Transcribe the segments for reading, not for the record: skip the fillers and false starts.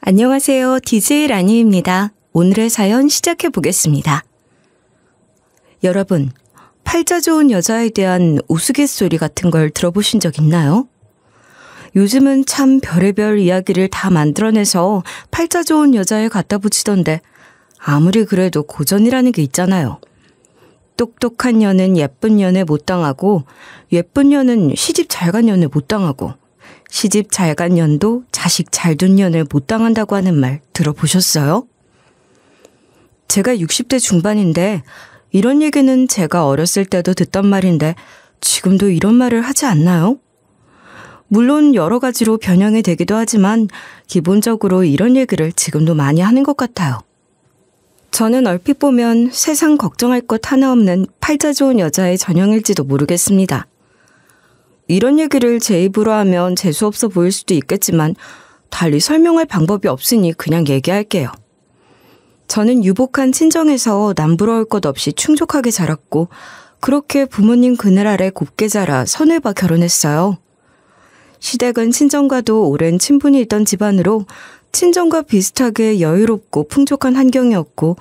안녕하세요. DJ 라니입니다. 오늘의 사연 시작해 보겠습니다. 여러분, 팔자 좋은 여자에 대한 우스갯소리 같은 걸 들어보신 적 있나요? 요즘은 참 별의별 이야기를 다 만들어내서 팔자 좋은 여자에 갖다 붙이던데 아무리 그래도 고전이라는 게 있잖아요. 똑똑한 년은 예쁜 년에 못 당하고 예쁜 년은 시집 잘 간 년에 못 당하고 시집 잘 간 년도 자식 잘 둔 년을 못 당한다고 하는 말 들어보셨어요? 제가 60대 중반인데 이런 얘기는 제가 어렸을 때도 듣던 말인데 지금도 이런 말을 하지 않나요? 물론 여러 가지로 변형이 되기도 하지만 기본적으로 이런 얘기를 지금도 많이 하는 것 같아요. 저는 얼핏 보면 세상 걱정할 것 하나 없는 팔자 좋은 여자의 전형일지도 모르겠습니다. 이런 얘기를 제 입으로 하면 재수없어 보일 수도 있겠지만 달리 설명할 방법이 없으니 그냥 얘기할게요. 저는 유복한 친정에서 남부러울 것 없이 충족하게 자랐고 그렇게 부모님 그늘 아래 곱게 자라 선을 봐 결혼했어요. 시댁은 친정과도 오랜 친분이 있던 집안으로 친정과 비슷하게 여유롭고 풍족한 환경이었고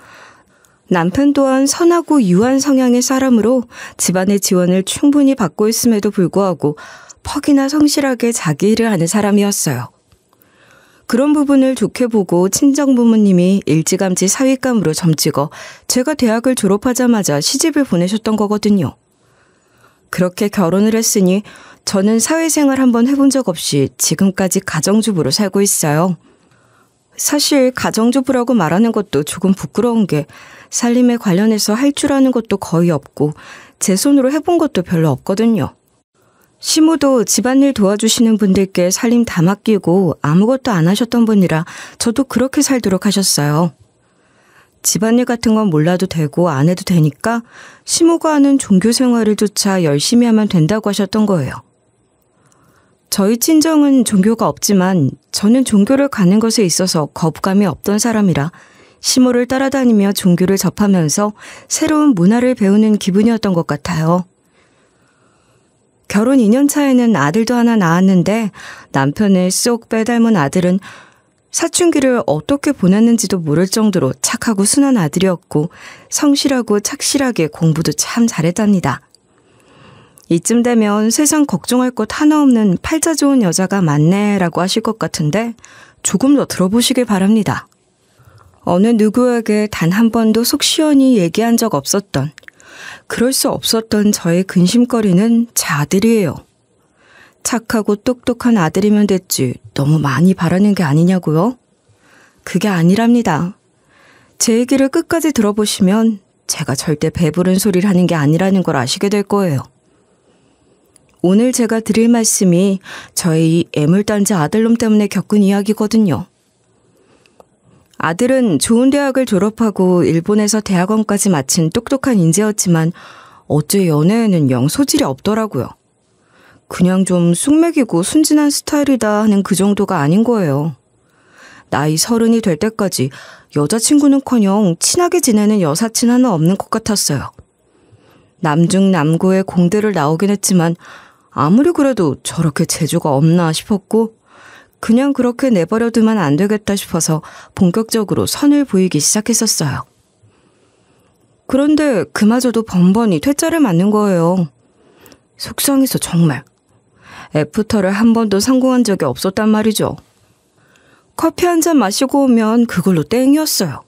남편 또한 선하고 유한 성향의 사람으로 집안의 지원을 충분히 받고 있음에도 불구하고 퍽이나 성실하게 자기 일을 하는 사람이었어요. 그런 부분을 좋게 보고 친정 부모님이 일찌감치 사윗감으로 점찍어 제가 대학을 졸업하자마자 시집을 보내셨던 거거든요. 그렇게 결혼을 했으니 저는 사회생활 한번 해본 적 없이 지금까지 가정주부로 살고 있어요. 사실 가정주부라고 말하는 것도 조금 부끄러운 게 살림에 관련해서 할 줄 아는 것도 거의 없고 제 손으로 해본 것도 별로 없거든요. 시모도 집안일 도와주시는 분들께 살림 다 맡기고 아무것도 안 하셨던 분이라 저도 그렇게 살도록 하셨어요. 집안일 같은 건 몰라도 되고 안 해도 되니까 시모가 하는 종교 생활을 조차 열심히 하면 된다고 하셨던 거예요. 저희 친정은 종교가 없지만 저는 종교를 가는 것에 있어서 거부감이 없던 사람이라 시모를 따라다니며 종교를 접하면서 새로운 문화를 배우는 기분이었던 것 같아요. 결혼 2년 차에는 아들도 하나 낳았는데 남편을 쏙 빼닮은 아들은 사춘기를 어떻게 보냈는지도 모를 정도로 착하고 순한 아들이었고 성실하고 착실하게 공부도 참 잘했답니다. 이쯤 되면 세상 걱정할 것 하나 없는 팔자 좋은 여자가 많네라고 하실 것 같은데 조금 더 들어보시길 바랍니다. 어느 누구에게 단 한 번도 속 시원히 얘기한 적 없었던, 그럴 수 없었던 저의 근심거리는 제 아들이에요. 착하고 똑똑한 아들이면 됐지 너무 많이 바라는 게 아니냐고요? 그게 아니랍니다. 제 얘기를 끝까지 들어보시면 제가 절대 배부른 소리를 하는 게 아니라는 걸 아시게 될 거예요. 오늘 제가 드릴 말씀이 저희 애물단지 아들놈 때문에 겪은 이야기거든요. 아들은 좋은 대학을 졸업하고 일본에서 대학원까지 마친 똑똑한 인재였지만 어째 연애에는 영 소질이 없더라고요. 그냥 좀 쑥맥이고 순진한 스타일이다 하는 그 정도가 아닌 거예요. 나이 30이 될 때까지 여자친구는커녕 친하게 지내는 여사친 하나 없는 것 같았어요. 남중 남고의 공대를 나오긴 했지만 아무리 그래도 저렇게 재주가 없나 싶었고 그냥 그렇게 내버려두면 안 되겠다 싶어서 본격적으로 선을 보이기 시작했었어요. 그런데 그마저도 번번이 퇴짜를 맞는 거예요. 속상해서 정말. 애프터를 한 번도 성공한 적이 없었단 말이죠. 커피 한 잔 마시고 오면 그걸로 땡이었어요.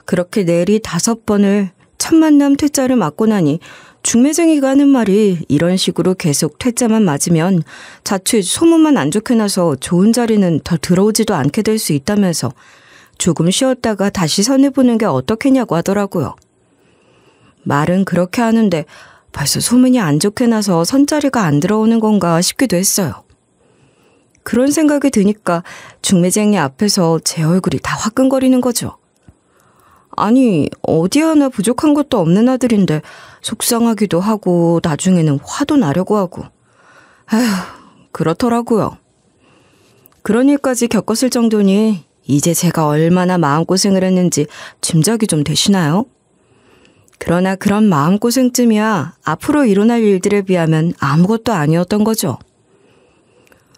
그렇게 내리 5번을 첫 만남 퇴짜를 맞고 나니 중매쟁이가 하는 말이 이런 식으로 계속 퇴짜만 맞으면 자칫 소문만 안 좋게 나서 좋은 자리는 더 들어오지도 않게 될 수 있다면서 조금 쉬었다가 다시 선해보는 게 어떻겠냐고 하더라고요. 말은 그렇게 하는데 벌써 소문이 안 좋게 나서 선자리가 안 들어오는 건가 싶기도 했어요. 그런 생각이 드니까 중매쟁이 앞에서 제 얼굴이 다 화끈거리는 거죠. 아니 어디 하나 부족한 것도 없는 아들인데 속상하기도 하고 나중에는 화도 나려고 하고 에휴 그렇더라고요. 그런 일까지 겪었을 정도니 이제 제가 얼마나 마음고생을 했는지 짐작이 좀 되시나요? 그러나 그런 마음고생쯤이야 앞으로 일어날 일들에 비하면 아무것도 아니었던 거죠.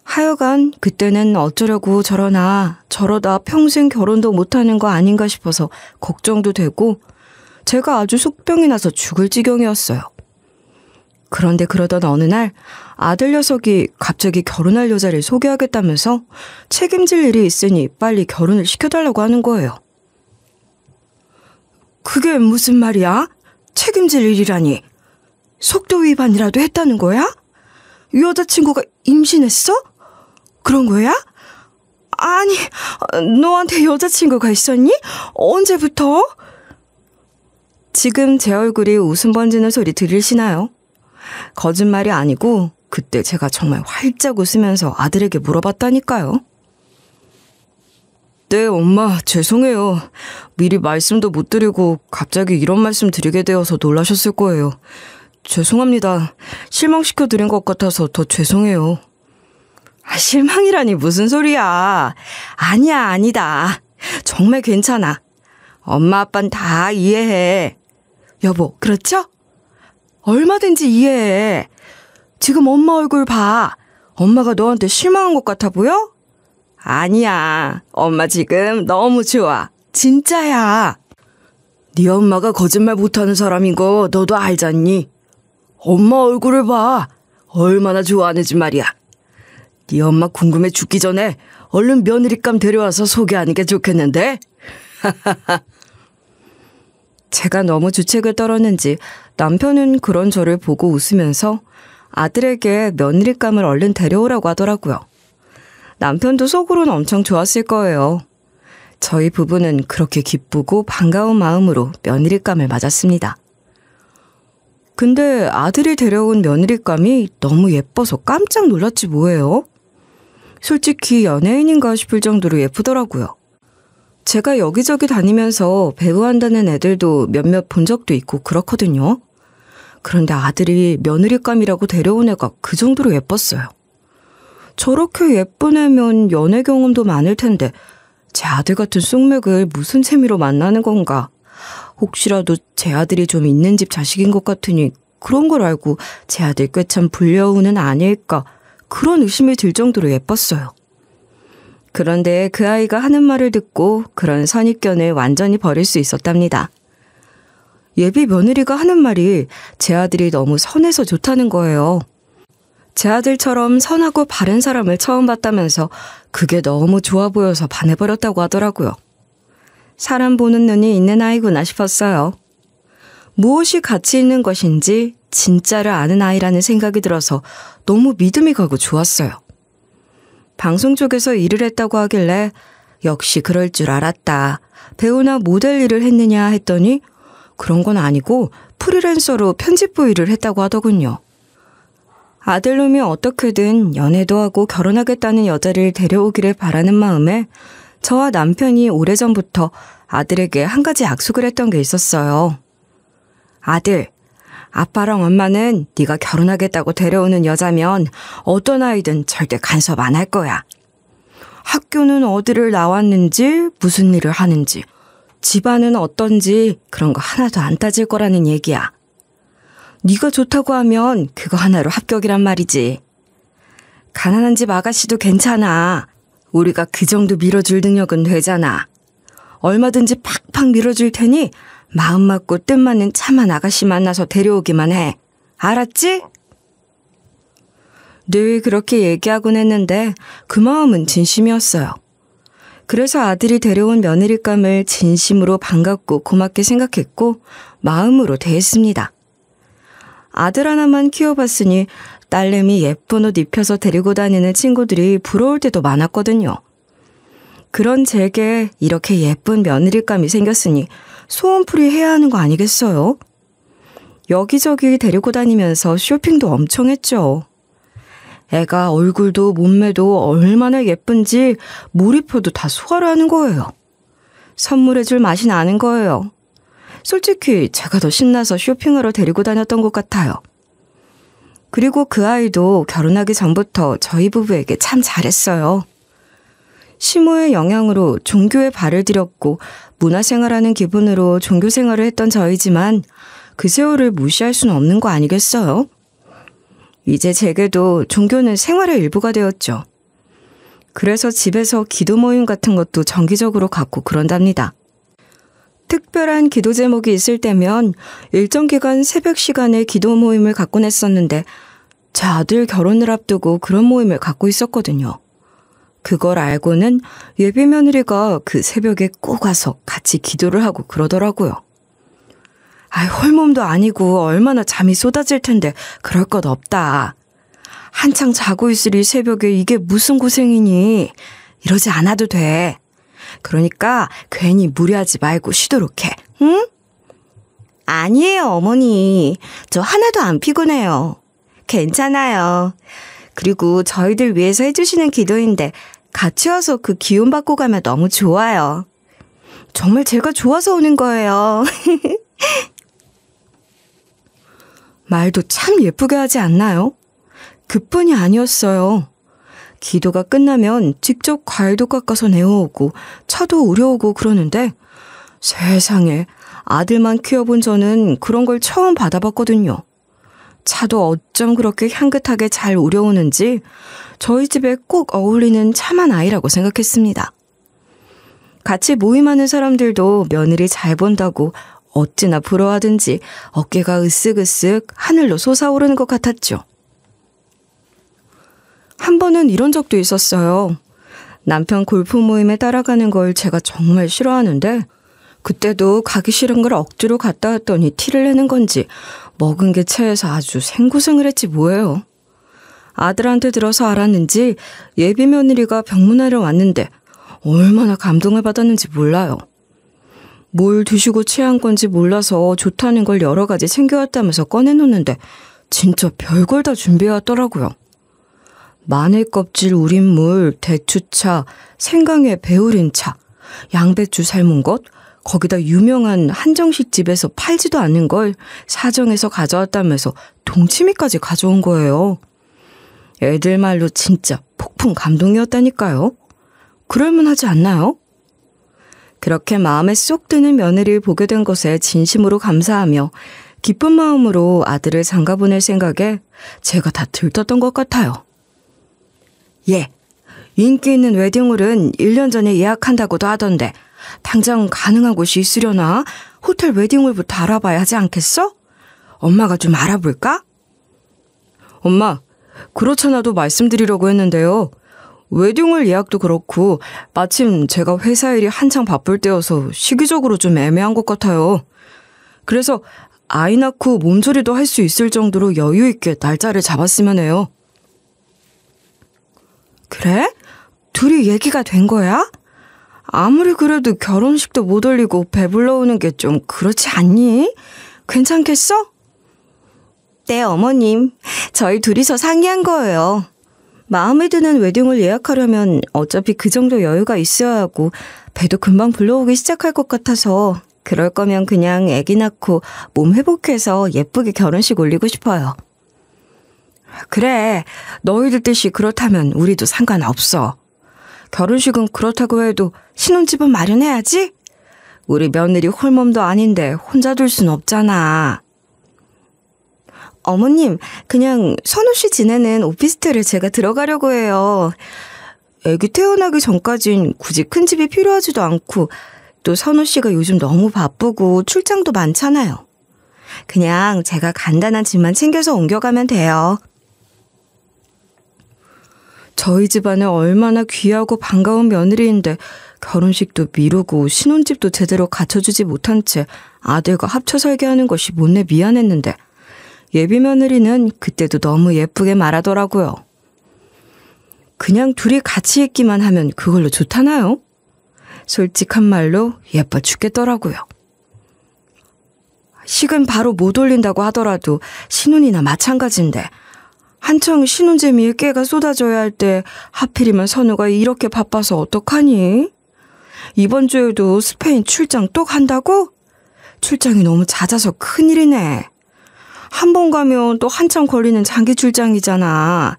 하여간 그때는 어쩌려고 저러다 평생 결혼도 못하는 거 아닌가 싶어서 걱정도 되고 제가 아주 속병이 나서 죽을 지경이었어요. 그런데 그러던 어느 날 아들 녀석이 갑자기 결혼할 여자를 소개하겠다면서 책임질 일이 있으니 빨리 결혼을 시켜달라고 하는 거예요. 그게 무슨 말이야? 책임질 일이라니. 속도 위반이라도 했다는 거야? 여자친구가 임신했어? 그런 거야? 아니, 너한테 여자친구가 있었니? 언제부터? 지금 제 얼굴이 웃음 번지는 소리 들리시나요? 거짓말이 아니고 그때 제가 정말 활짝 웃으면서 아들에게 물어봤다니까요. 네, 엄마, 죄송해요. 미리 말씀도 못 드리고 갑자기 이런 말씀 드리게 되어서 놀라셨을 거예요. 죄송합니다. 실망시켜드린 것 같아서 더 죄송해요. 실망이라니 무슨 소리야. 아니야, 아니다. 정말 괜찮아. 엄마, 아빠는 다 이해해. 여보, 그렇죠? 얼마든지 이해해. 지금 엄마 얼굴 봐. 엄마가 너한테 실망한 것 같아 보여? 아니야. 엄마 지금 너무 좋아. 진짜야. 네 엄마가 거짓말 못하는 사람인 거 너도 알잖니? 엄마 얼굴을 봐. 얼마나 좋아하는지 말이야. 네 엄마 궁금해 죽기 전에 얼른 며느리감 데려와서 소개하는 게 좋겠는데? 제가 너무 주책을 떨었는지 남편은 그런 저를 보고 웃으면서 아들에게 며느리감을 얼른 데려오라고 하더라고요. 남편도 속으로는 엄청 좋았을 거예요. 저희 부부는 그렇게 기쁘고 반가운 마음으로 며느리감을 맞았습니다. 근데 아들이 데려온 며느리감이 너무 예뻐서 깜짝 놀랐지 뭐예요. 솔직히 연예인인가 싶을 정도로 예쁘더라고요. 제가 여기저기 다니면서 배우한다는 애들도 몇몇 본 적도 있고 그렇거든요. 그런데 아들이 며느리감이라고 데려온 애가 그 정도로 예뻤어요. 저렇게 예쁜 애면 연애 경험도 많을 텐데 제 아들 같은 쑥맥을 무슨 재미로 만나는 건가. 혹시라도 제 아들이 좀 있는 집 자식인 것 같으니 그런 걸 알고 제 아들 꿰찬 불려우는 아닐까. 그런 의심이 들 정도로 예뻤어요. 그런데 그 아이가 하는 말을 듣고 그런 선입견을 완전히 버릴 수 있었답니다. 예비 며느리가 하는 말이 제 아들이 너무 선해서 좋다는 거예요. 제 아들처럼 선하고 바른 사람을 처음 봤다면서 그게 너무 좋아 보여서 반해버렸다고 하더라고요. 사람 보는 눈이 있는 아이구나 싶었어요. 무엇이 가치 있는 것인지 진짜를 아는 아이라는 생각이 들어서 너무 믿음이 가고 좋았어요. 방송 쪽에서 일을 했다고 하길래 역시 그럴 줄 알았다. 배우나 모델 일을 했느냐 했더니 그런 건 아니고 프리랜서로 편집부 일을 했다고 하더군요. 아들놈이 어떻게든 연애도 하고 결혼하겠다는 여자를 데려오기를 바라는 마음에 저와 남편이 오래전부터 아들에게 한 가지 약속을 했던 게 있었어요. 아들, 아빠랑 엄마는 네가 결혼하겠다고 데려오는 여자면 어떤 아이든 절대 간섭 안 할 거야. 학교는 어디를 나왔는지, 무슨 일을 하는지, 집안은 어떤지 그런 거 하나도 안 따질 거라는 얘기야. 네가 좋다고 하면 그거 하나로 합격이란 말이지. 가난한 집 아가씨도 괜찮아. 우리가 그 정도 밀어줄 능력은 되잖아. 얼마든지 팍팍 밀어줄 테니 마음 맞고 뜻 맞는 참한 아가씨 만나서 데려오기만 해. 알았지? 늘 그렇게 얘기하곤 했는데 그 마음은 진심이었어요. 그래서 아들이 데려온 며느리감을 진심으로 반갑고 고맙게 생각했고 마음으로 대했습니다. 아들 하나만 키워봤으니 딸내미 예쁜 옷 입혀서 데리고 다니는 친구들이 부러울 때도 많았거든요. 그런 제게 이렇게 예쁜 며느리감이 생겼으니 소원풀이 해야 하는 거 아니겠어요? 여기저기 데리고 다니면서 쇼핑도 엄청 했죠. 애가 얼굴도 몸매도 얼마나 예쁜지 몰입해도 다 소화를 하는 거예요. 선물해줄 맛이 나는 거예요. 솔직히 제가 더 신나서 쇼핑하러 데리고 다녔던 것 같아요. 그리고 그 아이도 결혼하기 전부터 저희 부부에게 참 잘했어요. 시모의 영향으로 종교에 발을 들였고 문화생활하는 기분으로 종교생활을 했던 저희지만 그 세월을 무시할 수는 없는 거 아니겠어요? 이제 제게도 종교는 생활의 일부가 되었죠. 그래서 집에서 기도 모임 같은 것도 정기적으로 갖고 그런답니다. 특별한 기도 제목이 있을 때면 일정 기간 새벽 시간에 기도 모임을 갖곤 했었는데 제 아들 결혼을 앞두고 그런 모임을 갖고 있었거든요. 그걸 알고는 예비 며느리가 그 새벽에 꼭 와서 같이 기도를 하고 그러더라고요. 홀몸도 아니고 얼마나 잠이 쏟아질 텐데 그럴 것 없다. 한창 자고 있을 이 새벽에 이게 무슨 고생이니? 이러지 않아도 돼. 그러니까 괜히 무리하지 말고 쉬도록 해. 응? 아니에요, 어머니. 저 하나도 안 피곤해요. 괜찮아요. 그리고 저희들 위해서 해주시는 기도인데 같이 와서 그 기운 받고 가면 너무 좋아요. 정말 제가 좋아서 오는 거예요. 말도 참 예쁘게 하지 않나요? 그뿐이 아니었어요. 기도가 끝나면 직접 과일도 깎아서 내어오고 차도 우려오고 그러는데 세상에 아들만 키워본 저는 그런 걸 처음 받아봤거든요. 차도 어쩜 그렇게 향긋하게 잘 우려오는지 저희 집에 꼭 어울리는 참한 아이라고 생각했습니다. 같이 모임하는 사람들도 며느리 잘 본다고 어찌나 부러워하든지 어깨가 으쓱으쓱 하늘로 솟아오르는 것 같았죠. 한 번은 이런 적도 있었어요. 남편 골프 모임에 따라가는 걸 제가 정말 싫어하는데 그때도 가기 싫은 걸 억지로 갔다 왔더니 티를 내는 건지 먹은 게 체해서 아주 생고생을 했지 뭐예요. 아들한테 들어서 알았는지 예비 며느리가 병문안을 왔는데 얼마나 감동을 받았는지 몰라요. 뭘 드시고 취한 건지 몰라서 좋다는 걸 여러 가지 챙겨왔다면서 꺼내놓는데 진짜 별걸 다 준비해왔더라고요. 마늘 껍질 우린 물, 대추차, 생강에 배우린 차, 양배추 삶은 것, 거기다 유명한 한정식 집에서 팔지도 않는 걸 사정해서 가져왔다면서 동치미까지 가져온 거예요. 애들 말로 진짜 폭풍 감동이었다니까요. 그럴만하지 않나요? 그렇게 마음에 쏙 드는 며느리를 보게 된 것에 진심으로 감사하며 기쁜 마음으로 아들을 장가보낼 생각에 제가 다 들떴던 것 같아요. 예, 인기 있는 웨딩홀은 1년 전에 예약한다고도 하던데 당장 가능한 곳이 있으려나? 호텔 웨딩홀부터 알아봐야 하지 않겠어? 엄마가 좀 알아볼까? 엄마, 그렇잖아도 말씀드리려고 했는데요. 웨딩홀 예약도 그렇고 마침 제가 회사 일이 한창 바쁠 때여서 시기적으로 좀 애매한 것 같아요. 그래서 아이 낳고 몸조리도 할 수 있을 정도로 여유 있게 날짜를 잡았으면 해요. 그래? 둘이 얘기가 된 거야? 아무리 그래도 결혼식도 못 올리고 배불러 오는 게 좀 그렇지 않니? 괜찮겠어? 네, 어머님. 저희 둘이서 상의한 거예요. 마음에 드는 웨딩을 예약하려면 어차피 그 정도 여유가 있어야 하고 배도 금방 불러오기 시작할 것 같아서 그럴 거면 그냥 아기 낳고 몸 회복해서 예쁘게 결혼식 올리고 싶어요. 그래, 너희들 뜻이 그렇다면 우리도 상관없어. 결혼식은 그렇다고 해도 신혼집은 마련해야지? 우리 며느리 홀몸도 아닌데 혼자 둘 순 없잖아. 어머님, 그냥 선우 씨 지내는 오피스텔에 제가 들어가려고 해요. 애기 태어나기 전까진 굳이 큰 집이 필요하지도 않고 또 선우 씨가 요즘 너무 바쁘고 출장도 많잖아요. 그냥 제가 간단한 집만 챙겨서 옮겨가면 돼요. 저희 집안에 얼마나 귀하고 반가운 며느리인데 결혼식도 미루고 신혼집도 제대로 갖춰주지 못한 채 아들과 합쳐 살게 하는 것이 못내 미안했는데 예비 며느리는 그때도 너무 예쁘게 말하더라고요. 그냥 둘이 같이 있기만 하면 그걸로 좋다나요? 솔직한 말로 예뻐 죽겠더라고요. 식은 바로 못 올린다고 하더라도 신혼이나 마찬가지인데 한창 신혼 재미에 깨가 쏟아져야 할 때 하필이면 선우가 이렇게 바빠서 어떡하니? 이번 주에도 스페인 출장 또 간다고? 출장이 너무 잦아서 큰일이네. 한 번 가면 또 한참 걸리는 장기 출장이잖아.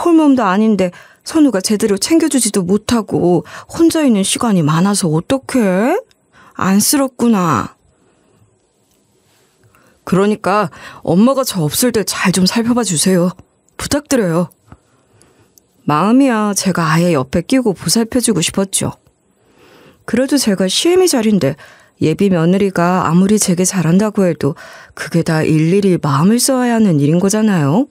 홀몸도 아닌데 선우가 제대로 챙겨주지도 못하고 혼자 있는 시간이 많아서 어떡해? 안쓰럽구나. 그러니까 엄마가 저 없을 때 잘 좀 살펴봐 주세요. 부탁드려요. 마음이야 제가 아예 옆에 끼고 보살펴주고 싶었죠. 그래도 제가 시애미 자리인데 예비 며느리가 아무리 제게 잘한다고 해도 그게 다 일일이 마음을 써야 하는 일인 거잖아요.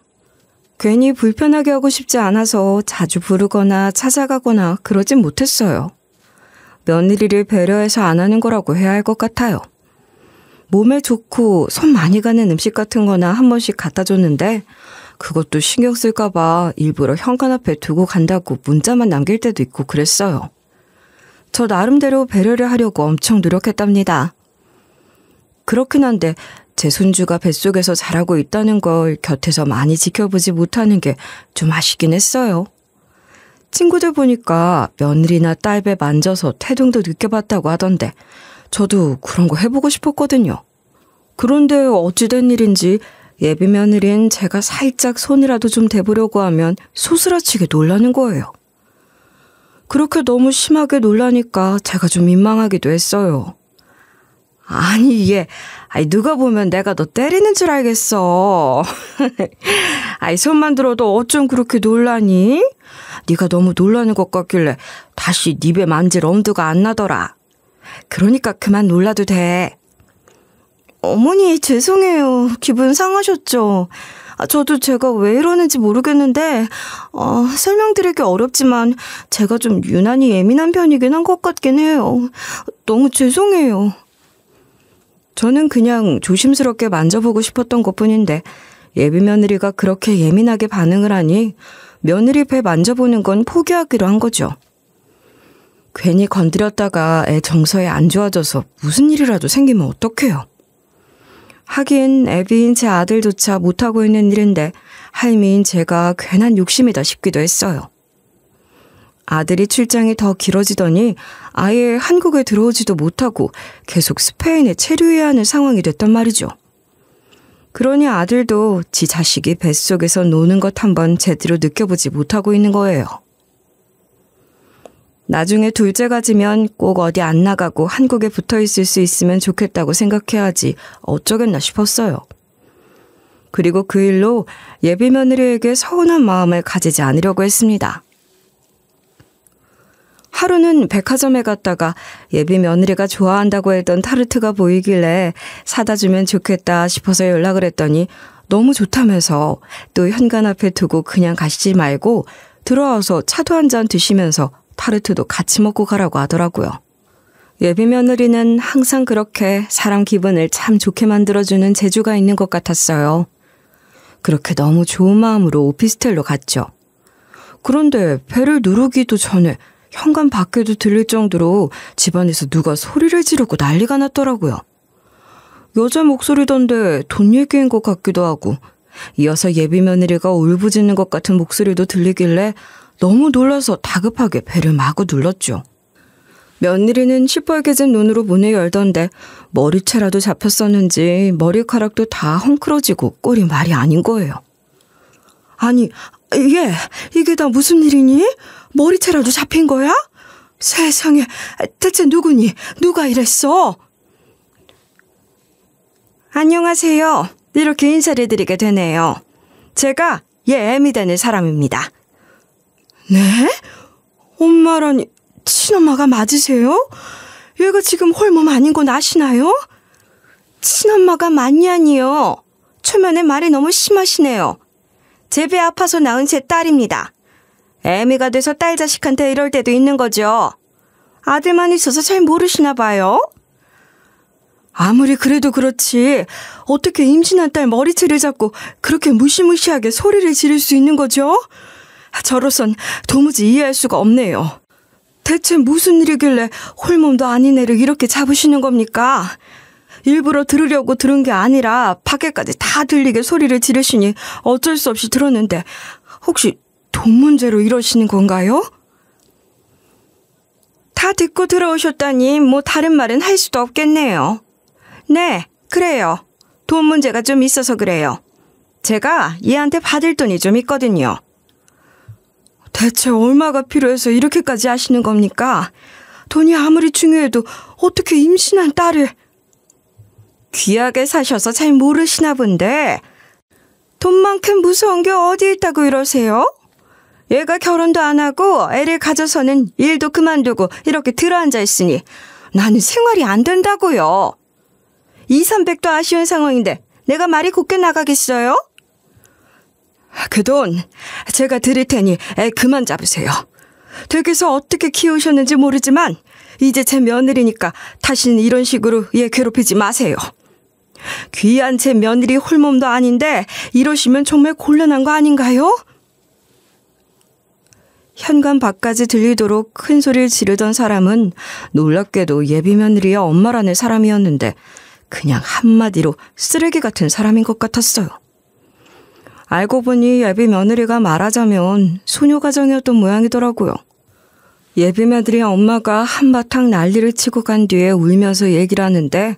괜히 불편하게 하고 싶지 않아서 자주 부르거나 찾아가거나 그러진 못했어요. 며느리를 배려해서 안 하는 거라고 해야 할 것 같아요. 몸에 좋고 손 많이 가는 음식 같은 거나 한 번씩 갖다 줬는데 그것도 신경 쓸까 봐 일부러 현관 앞에 두고 간다고 문자만 남길 때도 있고 그랬어요. 저 나름대로 배려를 하려고 엄청 노력했답니다. 그렇긴 한데 제 손주가 뱃속에서 자라고 있다는 걸 곁에서 많이 지켜보지 못하는 게 좀 아쉽긴 했어요. 친구들 보니까 며느리나 딸 배 만져서 태동도 느껴봤다고 하던데 저도 그런 거 해보고 싶었거든요. 그런데 어찌된 일인지 예비 며느린 제가 살짝 손이라도 좀 대보려고 하면 소스라치게 놀라는 거예요. 그렇게 너무 심하게 놀라니까 제가 좀 민망하기도 했어요. 아니 이게 누가 보면 내가 너 때리는 줄 알겠어. 손만 들어도 어쩜 그렇게 놀라니? 네가 너무 놀라는 것 같길래 다시 네 배 만질 엄두가 안 나더라. 그러니까 그만 놀라도 돼. 어머니 죄송해요. 기분 상하셨죠? 저도 제가 왜 이러는지 모르겠는데 설명드리기 어렵지만 제가 좀 유난히 예민한 편이긴 한 것 같긴 해요. 너무 죄송해요. 저는 그냥 조심스럽게 만져보고 싶었던 것뿐인데 예비 며느리가 그렇게 예민하게 반응을 하니 며느리 배 만져보는 건 포기하기로 한 거죠. 괜히 건드렸다가 애 정서에 안 좋아져서 무슨 일이라도 생기면 어떡해요. 하긴 애비인 제 아들조차 못하고 있는 일인데 할미인 제가 괜한 욕심이다 싶기도 했어요. 아들이 출장이 더 길어지더니 아예 한국에 들어오지도 못하고 계속 스페인에 체류해야 하는 상황이 됐단 말이죠. 그러니 아들도 지 자식이 뱃속에서 노는 것 한번 제대로 느껴보지 못하고 있는 거예요. 나중에 둘째가 지면 꼭 어디 안 나가고 한국에 붙어 있을 수 있으면 좋겠다고 생각해야지 어쩌겠나 싶었어요. 그리고 그 일로 예비 며느리에게 서운한 마음을 가지지 않으려고 했습니다. 하루는 백화점에 갔다가 예비 며느리가 좋아한다고 했던 타르트가 보이길래 사다 주면 좋겠다 싶어서 연락을 했더니 너무 좋다면서 또 현관 앞에 두고 그냥 가시지 말고 들어와서 차도 한 잔 드시면서 타르트도 같이 먹고 가라고 하더라고요. 예비 며느리는 항상 그렇게 사람 기분을 참 좋게 만들어주는 재주가 있는 것 같았어요. 그렇게 너무 좋은 마음으로 오피스텔로 갔죠. 그런데 배를 누르기도 전에 현관 밖에도 들릴 정도로 집안에서 누가 소리를 지르고 난리가 났더라고요. 여자 목소리던데 돈 얘기인 것 같기도 하고 이어서 예비 며느리가 울부짖는 것 같은 목소리도 들리길래 너무 놀라서 다급하게 배를 마구 눌렀죠. 며느리는 시뻘개진 눈으로 문을 열던데 머리채라도 잡혔었는지 머리카락도 다 헝클어지고 꼴이 말이 아닌 거예요. 아니, 이게 다 무슨 일이니? 머리채라도 잡힌 거야? 세상에, 대체 누구니? 누가 이랬어? 안녕하세요. 이렇게 인사를 드리게 되네요. 제가 애미 되는 사람입니다. 네? 엄마라니 친엄마가 맞으세요? 얘가 지금 홀몸 아닌 건 아시나요? 친엄마가 맞냐니요. 초면에 말이 너무 심하시네요. 제 배 아파서 낳은 제 딸입니다. 애미가 돼서 딸 자식한테 이럴 때도 있는 거죠. 아들만 있어서 잘 모르시나 봐요. 아무리 그래도 그렇지 어떻게 임신한 딸 머리채를 잡고 그렇게 무시무시하게 소리를 지를 수 있는 거죠? 저로선 도무지 이해할 수가 없네요. 대체 무슨 일이길래 홀몸도 아닌 애를 이렇게 잡으시는 겁니까? 일부러 들으려고 들은 게 아니라 밖에까지 다 들리게 소리를 지르시니 어쩔 수 없이 들었는데 혹시 돈 문제로 이러시는 건가요? 다 듣고 들어오셨다니 뭐 다른 말은 할 수도 없겠네요. 네, 그래요. 돈 문제가 좀 있어서 그래요. 제가 얘한테 받을 돈이 좀 있거든요. 대체 얼마가 필요해서 이렇게까지 하시는 겁니까? 돈이 아무리 중요해도 어떻게 임신한 딸을... 귀하게 사셔서 잘 모르시나 본데 돈만큼 무서운 게 어디 있다고 이러세요? 얘가 결혼도 안 하고 애를 가져서는 일도 그만두고 이렇게 들어앉아 있으니 나는 생활이 안 된다고요. 2,300도 아쉬운 상황인데 내가 말이 곱게 나가겠어요? 그 돈 제가 드릴 테니 애 그만 잡으세요. 댁에서 어떻게 키우셨는지 모르지만 이제 제 며느리니까 다시는 이런 식으로 얘 괴롭히지 마세요. 귀한 제 며느리 홀몸도 아닌데 이러시면 정말 곤란한 거 아닌가요? 현관 밖까지 들리도록 큰 소리를 지르던 사람은 놀랍게도 예비 며느리의 엄마라는 사람이었는데 그냥 한마디로 쓰레기 같은 사람인 것 같았어요. 알고 보니 예비 며느리가 말하자면 소녀가정이었던 모양이더라고요. 예비 며느리 엄마가 한바탕 난리를 치고 간 뒤에 울면서 얘기를 하는데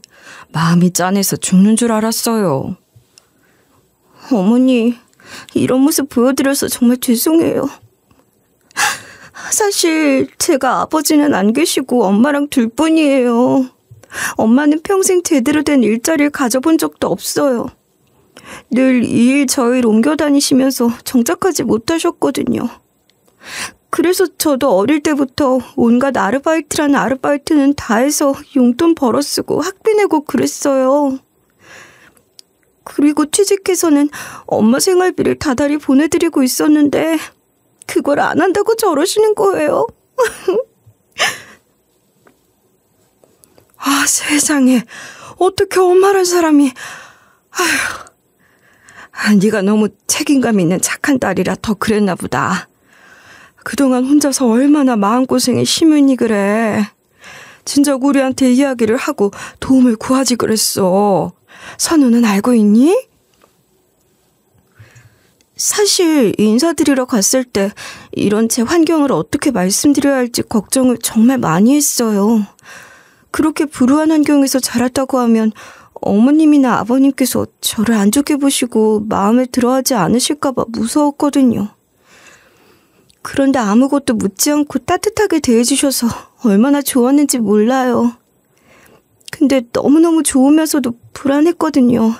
마음이 짠해서 죽는 줄 알았어요. 어머니, 이런 모습 보여드려서 정말 죄송해요. 사실 제가 아버지는 안 계시고 엄마랑 둘뿐이에요. 엄마는 평생 제대로 된 일자리를 가져본 적도 없어요. 늘 이 일 저 일 옮겨 다니시면서 정착하지 못하셨거든요. 그래서 저도 어릴 때부터 온갖 아르바이트라는 아르바이트는 다 해서 용돈 벌어 쓰고 학비 내고 그랬어요. 그리고 취직해서는 엄마 생활비를 다달이 보내드리고 있었는데 그걸 안 한다고 저러시는 거예요. 아, 세상에. 어떻게 엄마란 사람이. 아휴. 네가 너무 책임감 있는 착한 딸이라 더 그랬나 보다. 그동안 혼자서 얼마나 마음고생이 심으니 그래. 진작 우리한테 이야기를 하고 도움을 구하지 그랬어. 선우는 알고 있니? 사실 인사드리러 갔을 때 이런 제 환경을 어떻게 말씀드려야 할지 걱정을 정말 많이 했어요. 그렇게 불우한 환경에서 자랐다고 하면 어머님이나 아버님께서 저를 안 좋게 보시고 마음에 들어하지 않으실까 봐 무서웠거든요. 그런데 아무것도 묻지 않고 따뜻하게 대해주셔서 얼마나 좋았는지 몰라요. 근데 너무너무 좋으면서도 불안했거든요.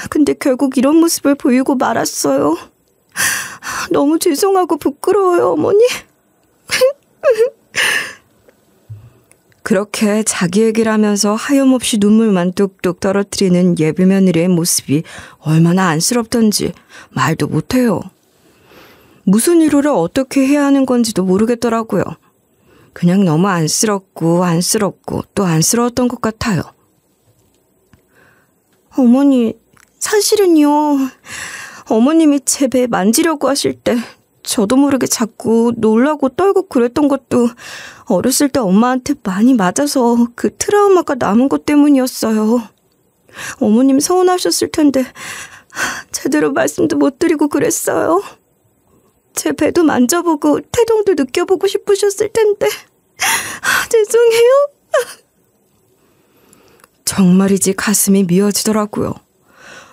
근데 결국 이런 모습을 보이고 말았어요. 너무 죄송하고 부끄러워요, 어머니. 그렇게 자기 얘기를 하면서 하염없이 눈물만 뚝뚝 떨어뜨리는 예비 며느리의 모습이 얼마나 안쓰럽던지 말도 못해요. 무슨 위로를 어떻게 해야 하는 건지도 모르겠더라고요. 그냥 너무 안쓰럽고 또 안쓰러웠던 것 같아요. 어머니, 사실은요. 어머님이 제 배 만지려고 하실 때 저도 모르게 자꾸 놀라고 떨고 그랬던 것도 어렸을 때 엄마한테 많이 맞아서 그 트라우마가 남은 것 때문이었어요. 어머님 서운하셨을 텐데 제대로 말씀도 못 드리고 그랬어요. 제 배도 만져보고 태동도 느껴보고 싶으셨을 텐데 죄송해요. 정말이지 가슴이 미어지더라고요.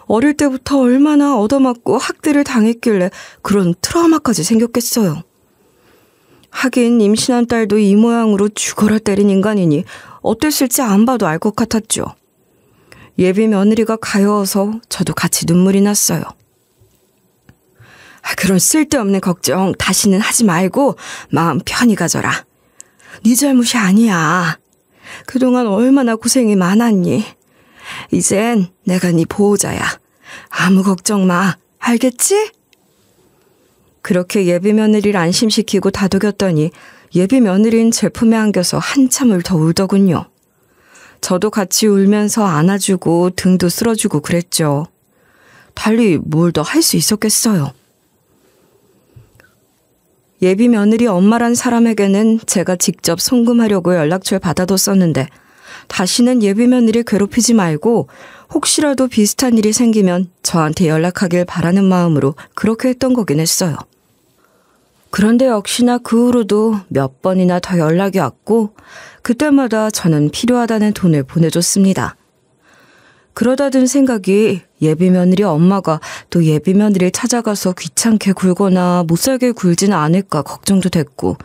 어릴 때부터 얼마나 얻어맞고 학대를 당했길래 그런 트라우마까지 생겼겠어요. 하긴 임신한 딸도 이 모양으로 죽어라 때린 인간이니 어땠을지 안 봐도 알 것 같았죠. 예비 며느리가 가여워서 저도 같이 눈물이 났어요. 그런 쓸데없는 걱정 다시는 하지 말고 마음 편히 가져라. 네 잘못이 아니야. 그동안 얼마나 고생이 많았니. 이젠 내가 네 보호자야. 아무 걱정 마. 알겠지? 그렇게 예비 며느리를 안심시키고 다독였더니 예비 며느리는 제 품에 안겨서 한참을 더 울더군요. 저도 같이 울면서 안아주고 등도 쓸어주고 그랬죠. 달리 뭘 더 할 수 있었겠어요. 예비 며느리 엄마란 사람에게는 제가 직접 송금하려고 연락처를 받아뒀었는데 다시는 예비 며느리 괴롭히지 말고 혹시라도 비슷한 일이 생기면 저한테 연락하길 바라는 마음으로 그렇게 했던 거긴 했어요. 그런데 역시나 그 후로도 몇 번이나 더 연락이 왔고 그때마다 저는 필요하다는 돈을 보내줬습니다. 그러다 든 생각이 예비 며느리 엄마가 또 예비 며느리를 찾아가서 귀찮게 굴거나 못살게 굴지는 않을까 걱정도 됐고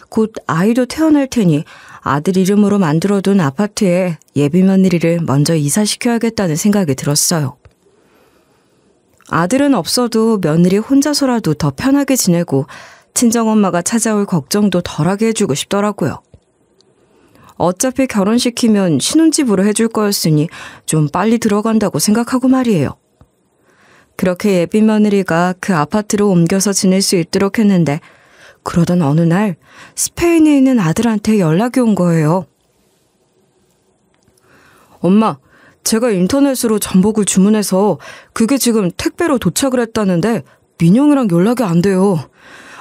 곧 아이도 태어날 테니 아들 이름으로 만들어둔 아파트에 예비 며느리를 먼저 이사시켜야겠다는 생각이 들었어요. 아들은 없어도 며느리 혼자서라도 더 편하게 지내고 친정엄마가 찾아올 걱정도 덜하게 해주고 싶더라고요. 어차피 결혼시키면 신혼집으로 해줄 거였으니 좀 빨리 들어간다고 생각하고 말이에요. 그렇게 예비 며느리가 그 아파트로 옮겨서 지낼 수 있도록 했는데 그러던 어느 날 스페인에 있는 아들한테 연락이 온 거예요. 엄마, 제가 인터넷으로 전복을 주문해서 그게 지금 택배로 도착을 했다는데 민영이랑 연락이 안 돼요.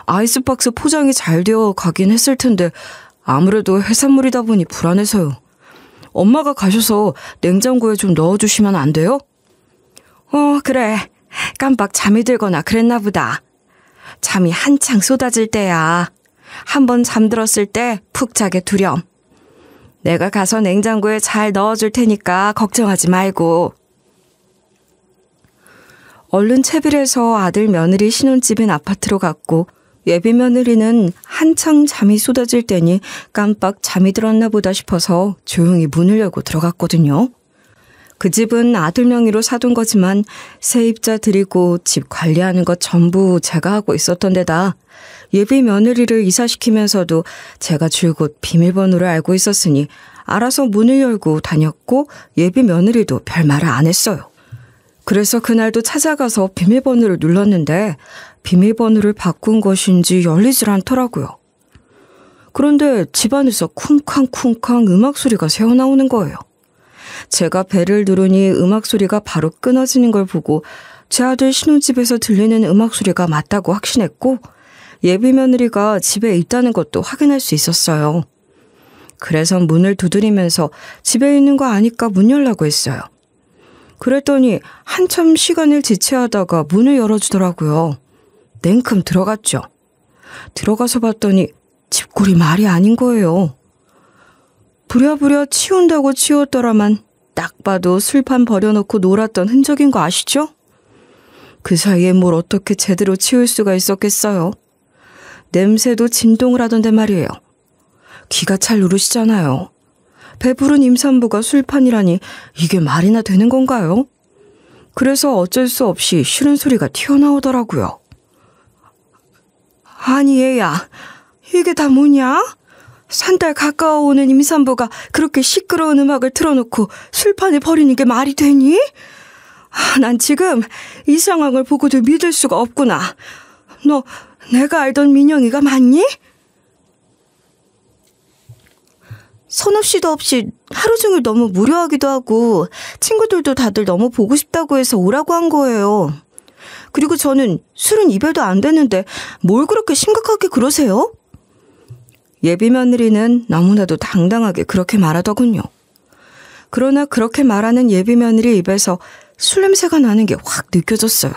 아이스박스 포장이 잘 되어 가긴 했을 텐데 아무래도 해산물이다 보니 불안해서요. 엄마가 가셔서 냉장고에 좀 넣어주시면 안 돼요? 그래. 깜빡 잠이 들거나 그랬나 보다. 잠이 한창 쏟아질 때야. 한번 잠들었을 때 푹 자게 두렴. 내가 가서 냉장고에 잘 넣어줄 테니까 걱정하지 말고. 얼른 채비해서 아들 며느리 신혼집인 아파트로 갔고 예비 며느리는 한창 잠이 쏟아질 때니 깜빡 잠이 들었나 보다 싶어서 조용히 문을 열고 들어갔거든요. 그 집은 아들 명의로 사둔 거지만 세입자 들이고 집 관리하는 것 전부 제가 하고 있었던 데다 예비 며느리를 이사시키면서도 제가 줄곧 비밀번호를 알고 있었으니 알아서 문을 열고 다녔고 예비 며느리도 별말을 안 했어요. 그래서 그날도 찾아가서 비밀번호를 눌렀는데 비밀번호를 바꾼 것인지 열리질 않더라고요. 그런데 집안에서 쿵쾅쿵쾅 음악 소리가 새어나오는 거예요. 제가 벨을 누르니 음악 소리가 바로 끊어지는 걸 보고 제 아들 신혼집에서 들리는 음악 소리가 맞다고 확신했고 예비 며느리가 집에 있다는 것도 확인할 수 있었어요. 그래서 문을 두드리면서 집에 있는 거 아니까 문 열라고 했어요. 그랬더니 한참 시간을 지체하다가 문을 열어주더라고요. 냉큼 들어갔죠. 들어가서 봤더니 집골이 말이 아닌 거예요. 부랴부랴 치운다고 치웠더라만 딱 봐도 술판 버려놓고 놀았던 흔적인 거 아시죠? 그 사이에 뭘 어떻게 제대로 치울 수가 있었겠어요. 냄새도 진동을 하던데 말이에요. 기가 찰 누르시잖아요. 배부른 임산부가 술판이라니 이게 말이나 되는 건가요? 그래서 어쩔 수 없이 싫은 소리가 튀어나오더라고요. 아니 얘야, 이게 다 뭐냐? 산딸 가까워오는 임산부가 그렇게 시끄러운 음악을 틀어놓고 술판을 버리는 게 말이 되니? 난 지금 이 상황을 보고도 믿을 수가 없구나. 너 내가 알던 민영이가 맞니? 서너 시도 없이 하루 종일 너무 무료하기도 하고 친구들도 다들 너무 보고 싶다고 해서 오라고 한 거예요. 그리고 저는 술은 입에도 안 대는데 뭘 그렇게 심각하게 그러세요? 예비 며느리는 너무나도 당당하게 그렇게 말하더군요. 그러나 그렇게 말하는 예비 며느리 입에서 술 냄새가 나는 게 확 느껴졌어요.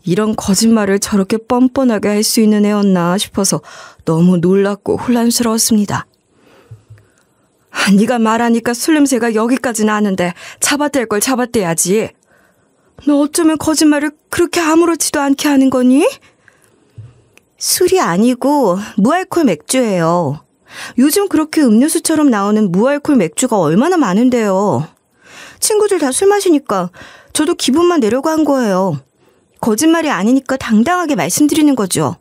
이런 거짓말을 저렇게 뻔뻔하게 할 수 있는 애였나 싶어서 너무 놀랍고 혼란스러웠습니다. 네가 말하니까 술 냄새가 여기까지 나는데 잡아댈 걸 잡아떼야지. 너 어쩌면 거짓말을 그렇게 아무렇지도 않게 하는 거니? 술이 아니고 무알콜 맥주예요. 요즘 그렇게 음료수처럼 나오는 무알콜 맥주가 얼마나 많은데요. 친구들 다 술 마시니까 저도 기분만 내려고 한 거예요. 거짓말이 아니니까 당당하게 말씀드리는 거죠.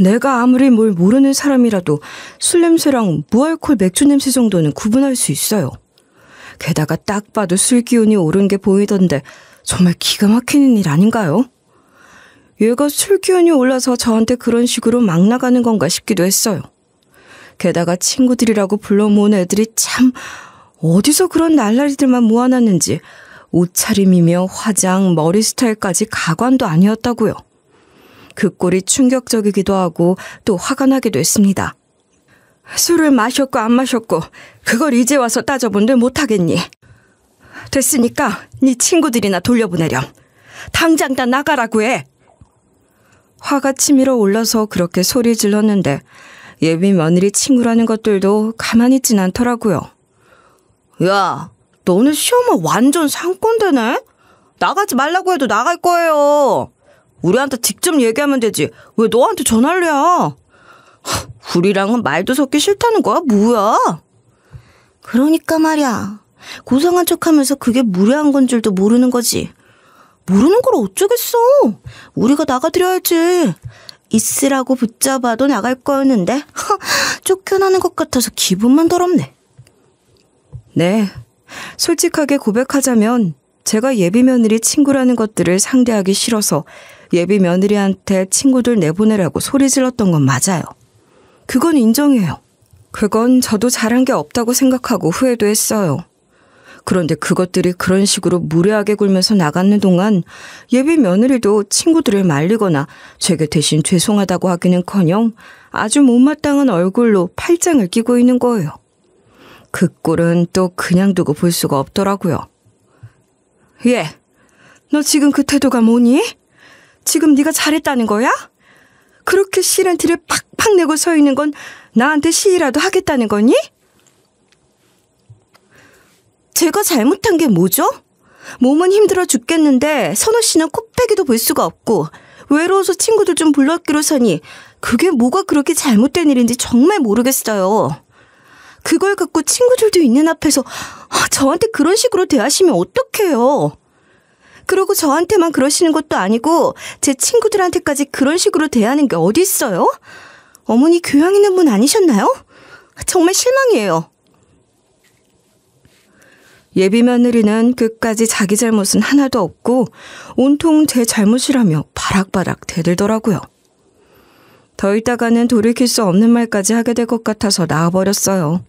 내가 아무리 뭘 모르는 사람이라도 술 냄새랑 무알콜 맥주 냄새 정도는 구분할 수 있어요. 게다가 딱 봐도 술 기운이 오른 게 보이던데 정말 기가 막히는 일 아닌가요? 얘가 술 기운이 올라서 저한테 그런 식으로 막 나가는 건가 싶기도 했어요. 게다가 친구들이라고 불러 모은 애들이 참 어디서 그런 날라리들만 모아놨는지 옷차림이며 화장, 머리 스타일까지 가관도 아니었다고요. 그 꼴이 충격적이기도 하고 또 화가 나기도 했습니다. 술을 마셨고 안 마셨고 그걸 이제 와서 따져본들 못하겠니? 됐으니까 네 친구들이나 돌려보내렴. 당장 다 나가라고 해. 화가 치밀어 올라서 그렇게 소리 질렀는데 예비 며느리 친구라는 것들도 가만히 있진 않더라고요. 야, 너네 시엄마 완전 상꼰대네? 나가지 말라고 해도 나갈 거예요. 우리한테 직접 얘기하면 되지. 왜 너한테 전화를 해? 우리랑은 말도 섞기 싫다는 거야? 뭐야? 그러니까 말이야. 고상한 척하면서 그게 무례한 건 줄도 모르는 거지. 모르는 걸 어쩌겠어. 우리가 나가드려야지. 있으라고 붙잡아도 나갈 거였는데 쫓겨나는 것 같아서 기분만 더럽네. 네, 솔직하게 고백하자면 제가 예비 며느리 친구라는 것들을 상대하기 싫어서 예비 며느리한테 친구들 내보내라고 소리 질렀던 건 맞아요. 그건 인정해요. 그건 저도 잘한 게 없다고 생각하고 후회도 했어요. 그런데 그것들이 그런 식으로 무례하게 굴면서 나가는 동안 예비 며느리도 친구들을 말리거나 제게 대신 죄송하다고 하기는커녕 아주 못마땅한 얼굴로 팔짱을 끼고 있는 거예요. 그 꼴은 또 그냥 두고 볼 수가 없더라고요. 얘, 너 지금 그 태도가 뭐니? 지금 네가 잘했다는 거야? 그렇게 싫은 티를 팍팍 내고 서 있는 건 나한테 시위라도 하겠다는 거니? 제가 잘못한 게 뭐죠? 몸은 힘들어 죽겠는데 선호 씨는 코빼기도 볼 수가 없고 외로워서 친구들 좀 불러기로 서니 그게 뭐가 그렇게 잘못된 일인지 정말 모르겠어요. 그걸 갖고 친구들도 있는 앞에서 저한테 그런 식으로 대하시면 어떡해요. 그리고 저한테만 그러시는 것도 아니고 제 친구들한테까지 그런 식으로 대하는 게 어디 있어요? 어머니 교양 있는 분 아니셨나요? 정말 실망이에요. 예비 며느리는 끝까지 자기 잘못은 하나도 없고 온통 제 잘못이라며 바락바락 대들더라고요. 더 있다가는 돌이킬 수 없는 말까지 하게 될 것 같아서 나와버렸어요.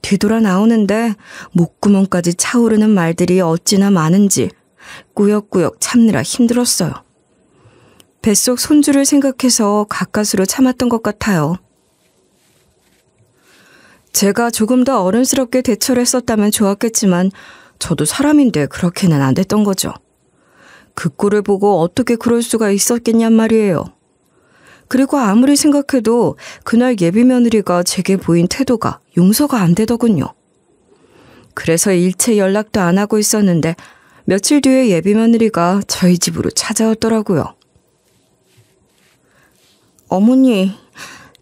뒤돌아 나오는데 목구멍까지 차오르는 말들이 어찌나 많은지 꾸역꾸역 참느라 힘들었어요. 뱃속 손주를 생각해서 가까스로 참았던 것 같아요. 제가 조금 더 어른스럽게 대처를 했었다면 좋았겠지만 저도 사람인데 그렇게는 안 됐던 거죠. 그 꼴을 보고 어떻게 그럴 수가 있었겠냔 말이에요. 그리고 아무리 생각해도 그날 예비 며느리가 제게 보인 태도가 용서가 안 되더군요. 그래서 일체 연락도 안 하고 있었는데 며칠 뒤에 예비 며느리가 저희 집으로 찾아왔더라고요. 어머니,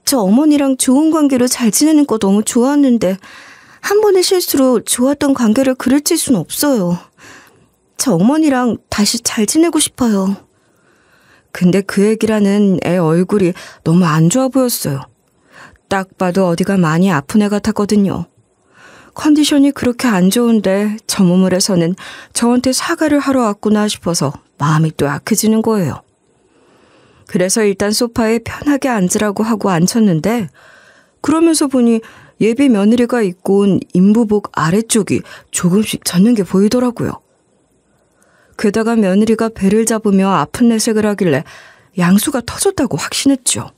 저 어머니랑 좋은 관계로 잘 지내는 거 너무 좋았는데 한 번의 실수로 좋았던 관계를 그르칠 순 없어요. 저 어머니랑 다시 잘 지내고 싶어요. 근데 그 얘기라는 애 얼굴이 너무 안 좋아 보였어요. 딱 봐도 어디가 많이 아픈 애 같았거든요. 컨디션이 그렇게 안 좋은데 저 우물에서는 저한테 사과를 하러 왔구나 싶어서 마음이 또 약해지는 거예요. 그래서 일단 소파에 편하게 앉으라고 하고 앉혔는데 그러면서 보니 예비 며느리가 입고 온 인부복 아래쪽이 조금씩 젖는 게 보이더라고요. 게다가 며느리가 배를 잡으며 아픈 내색을 하길래 양수가 터졌다고 확신했죠.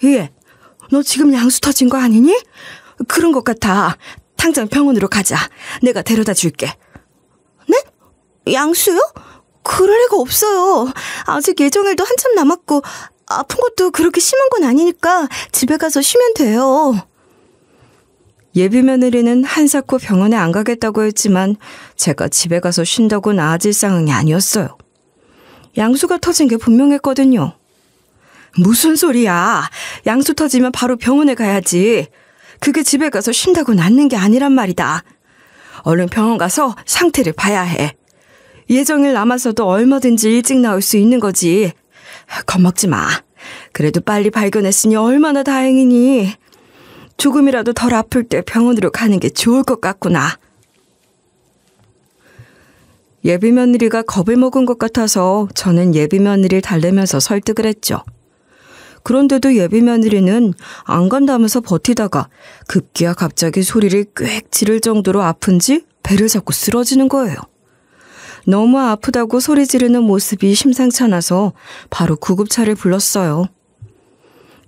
얘, 너 지금 양수 터진 거 아니니? 그런 것 같아. 당장 병원으로 가자. 내가 데려다 줄게. 네? 양수요? 그럴 리가 없어요. 아직 예정일도 한참 남았고 아픈 것도 그렇게 심한 건 아니니까 집에 가서 쉬면 돼요. 예비 며느리는 한사코 병원에 안 가겠다고 했지만 제가 집에 가서 쉰다고 나아질 상황이 아니었어요. 양수가 터진 게 분명했거든요. 무슨 소리야. 양수 터지면 바로 병원에 가야지. 그게 집에 가서 쉰다고 낫는 게 아니란 말이다. 얼른 병원 가서 상태를 봐야 해. 예정일 남아서도 얼마든지 일찍 나올 수 있는 거지. 겁먹지 마. 그래도 빨리 발견했으니 얼마나 다행이니. 조금이라도 덜 아플 때 병원으로 가는 게 좋을 것 같구나. 예비 며느리가 겁을 먹은 것 같아서 저는 예비 며느리를 달래면서 설득을 했죠. 그런데도 예비 며느리는 안 간다면서 버티다가 급기야 갑자기 소리를 꽥 지를 정도로 아픈지 배를 잡고 쓰러지는 거예요. 너무 아프다고 소리 지르는 모습이 심상치 않아서 바로 구급차를 불렀어요.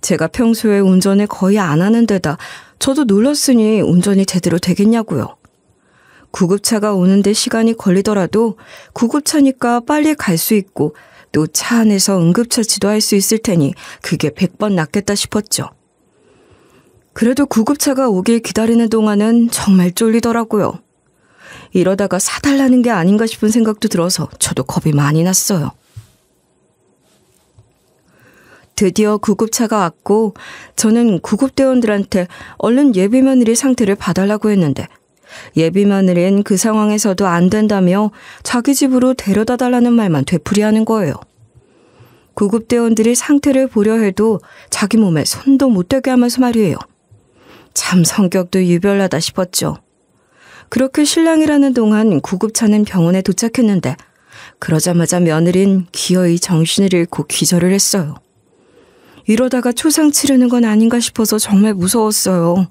제가 평소에 운전을 거의 안 하는 데다 저도 놀랐으니 운전이 제대로 되겠냐고요. 구급차가 오는데 시간이 걸리더라도 구급차니까 빨리 갈 수 있고 또 차 안에서 응급처치도 할 수 있을 테니 그게 100번 낫겠다 싶었죠. 그래도 구급차가 오길 기다리는 동안은 정말 쫄리더라고요. 이러다가 사달라는 게 아닌가 싶은 생각도 들어서 저도 겁이 많이 났어요. 드디어 구급차가 왔고 저는 구급대원들한테 얼른 예비 며느리 상태를 봐달라고 했는데 예비 며느리는 그 상황에서도 안 된다며 자기 집으로 데려다 달라는 말만 되풀이하는 거예요. 구급대원들이 상태를 보려 해도 자기 몸에 손도 못 대게 하면서 말이에요. 참 성격도 유별나다 싶었죠. 그렇게 신랑이라는 동안 구급차는 병원에 도착했는데 그러자마자 며느린 기어이 정신을 잃고 기절을 했어요. 이러다가 초상 치르는 건 아닌가 싶어서 정말 무서웠어요.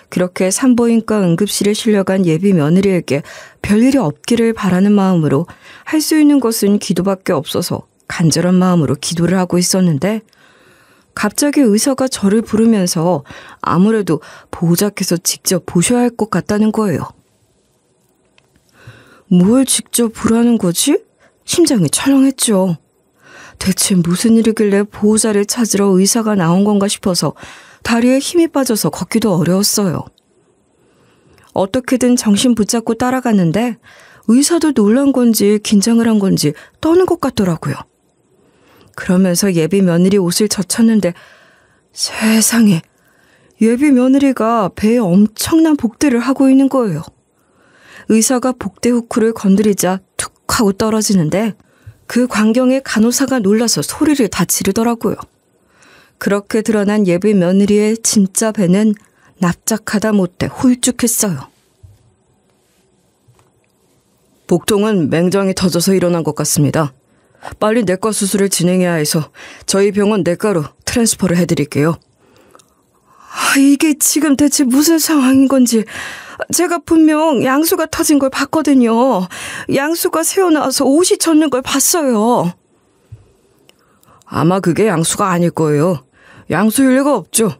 그렇게 산부인과 응급실에 실려간 예비 며느리에게 별일이 없기를 바라는 마음으로 할 수 있는 것은 기도밖에 없어서 간절한 마음으로 기도를 하고 있었는데 갑자기 의사가 저를 부르면서 아무래도 보호자께서 직접 보셔야 할 것 같다는 거예요. 뭘 직접 보라는 거지? 심장이 철렁했죠. 대체 무슨 일이길래 보호자를 찾으러 의사가 나온 건가 싶어서 다리에 힘이 빠져서 걷기도 어려웠어요. 어떻게든 정신 붙잡고 따라갔는데 의사도 놀란 건지 긴장을 한 건지 떠는 것 같더라고요. 그러면서 예비 며느리 옷을 젖혔는데 세상에 예비 며느리가 배에 엄청난 복대를 하고 있는 거예요. 의사가 복대 후크를 건드리자 툭 하고 떨어지는데 그 광경에 간호사가 놀라서 소리를 다 지르더라고요. 그렇게 드러난 예비 며느리의 진짜 배는 납작하다 못해 홀쭉했어요. 복통은 맹장이 터져서 일어난 것 같습니다. 빨리 내과 수술을 진행해야 해서 저희 병원 내과로 트랜스퍼를 해드릴게요. 이게 지금 대체 무슨 상황인 건지 제가 분명 양수가 터진 걸 봤거든요. 양수가 새어나와서 옷이 젖는 걸 봤어요. 아마 그게 양수가 아닐 거예요. 양수일 리가 없죠.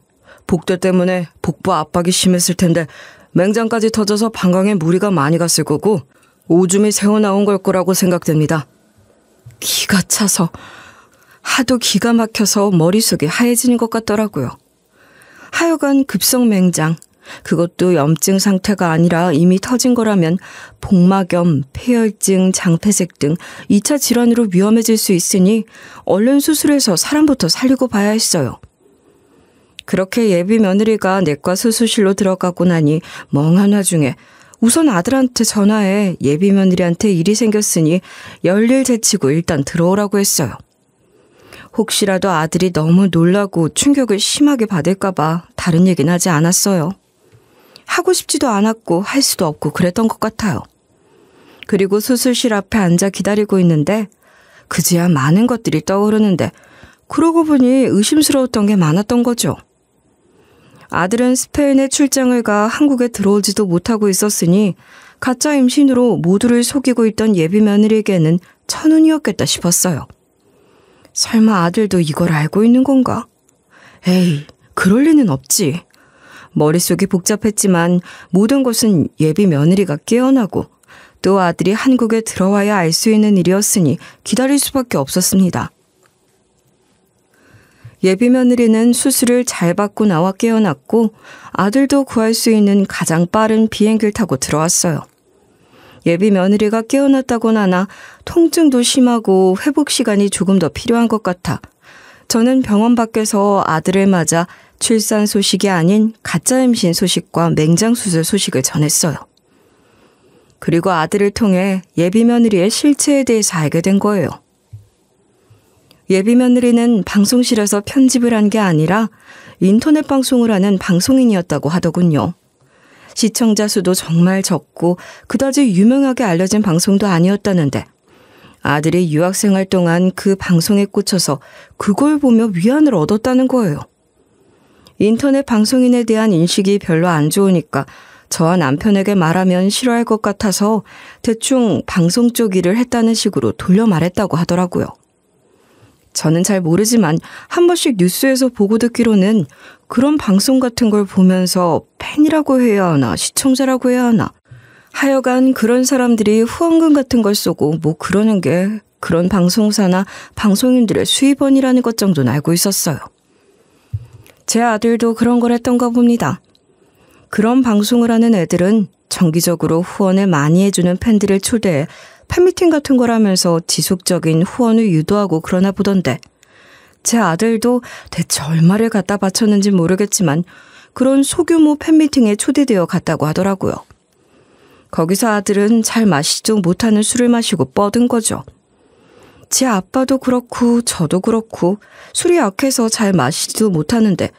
복대 때문에 복부 압박이 심했을 텐데 맹장까지 터져서 방광에 무리가 많이 갔을 거고 오줌이 새어나온 걸 거라고 생각됩니다. 기가 차서 하도 기가 막혀서 머릿속이 하얘지는 것 같더라고요. 하여간 급성 맹장, 그것도 염증 상태가 아니라 이미 터진 거라면 복막염, 폐혈증, 장폐색 등 2차 질환으로 위험해질 수 있으니 얼른 수술해서 사람부터 살리고 봐야 했어요. 그렇게 예비 며느리가 내과 수술실로 들어가고 나니 멍한 와중에 우선 아들한테 전화해 예비 며느리한테 일이 생겼으니 열일 제치고 일단 들어오라고 했어요. 혹시라도 아들이 너무 놀라고 충격을 심하게 받을까 봐 다른 얘기는 하지 않았어요. 하고 싶지도 않았고 할 수도 없고 그랬던 것 같아요. 그리고 수술실 앞에 앉아 기다리고 있는데 그제야 많은 것들이 떠오르는데 그러고 보니 의심스러웠던 게 많았던 거죠. 아들은 스페인에 출장을 가 한국에 들어오지도 못하고 있었으니 가짜 임신으로 모두를 속이고 있던 예비 며느리에게는 천운이었겠다 싶었어요. 설마 아들도 이걸 알고 있는 건가? 에이, 그럴 리는 없지. 머릿속이 복잡했지만 모든 것은 예비 며느리가 깨어나고 또 아들이 한국에 들어와야 알 수 있는 일이었으니 기다릴 수밖에 없었습니다. 예비 며느리는 수술을 잘 받고 나와 깨어났고 아들도 구할 수 있는 가장 빠른 비행기를 타고 들어왔어요. 예비 며느리가 깨어났다고 나나 통증도 심하고 회복 시간이 조금 더 필요한 것 같아 저는 병원 밖에서 아들을 맞아 출산 소식이 아닌 가짜 임신 소식과 맹장 수술 소식을 전했어요. 그리고 아들을 통해 예비 며느리의 실체에 대해서 알게 된 거예요. 예비 며느리는 방송실에서 편집을 한 게 아니라 인터넷 방송을 하는 방송인이었다고 하더군요. 시청자 수도 정말 적고 그다지 유명하게 알려진 방송도 아니었다는데 아들이 유학생활 동안 그 방송에 꽂혀서 그걸 보며 위안을 얻었다는 거예요. 인터넷 방송인에 대한 인식이 별로 안 좋으니까 저와 남편에게 말하면 싫어할 것 같아서 대충 방송 쪽 일을 했다는 식으로 돌려 말했다고 하더라고요. 저는 잘 모르지만 한 번씩 뉴스에서 보고 듣기로는 그런 방송 같은 걸 보면서 팬이라고 해야 하나 시청자라고 해야 하나 하여간 그런 사람들이 후원금 같은 걸 쏘고 뭐 그러는 게 그런 방송사나 방송인들의 수입원이라는 것 정도는 알고 있었어요. 제 아들도 그런 걸 했던가 봅니다. 그런 방송을 하는 애들은 정기적으로 후원을 많이 해주는 팬들을 초대해 팬미팅 같은 걸 하면서 지속적인 후원을 유도하고 그러나 보던데 제 아들도 대체 얼마를 갖다 바쳤는지 모르겠지만 그런 소규모 팬미팅에 초대되어 갔다고 하더라고요. 거기서 아들은 잘 마시지도 못하는 술을 마시고 뻗은 거죠. 제 아빠도 그렇고 저도 그렇고 술이 약해서 잘 마시지도 못하는데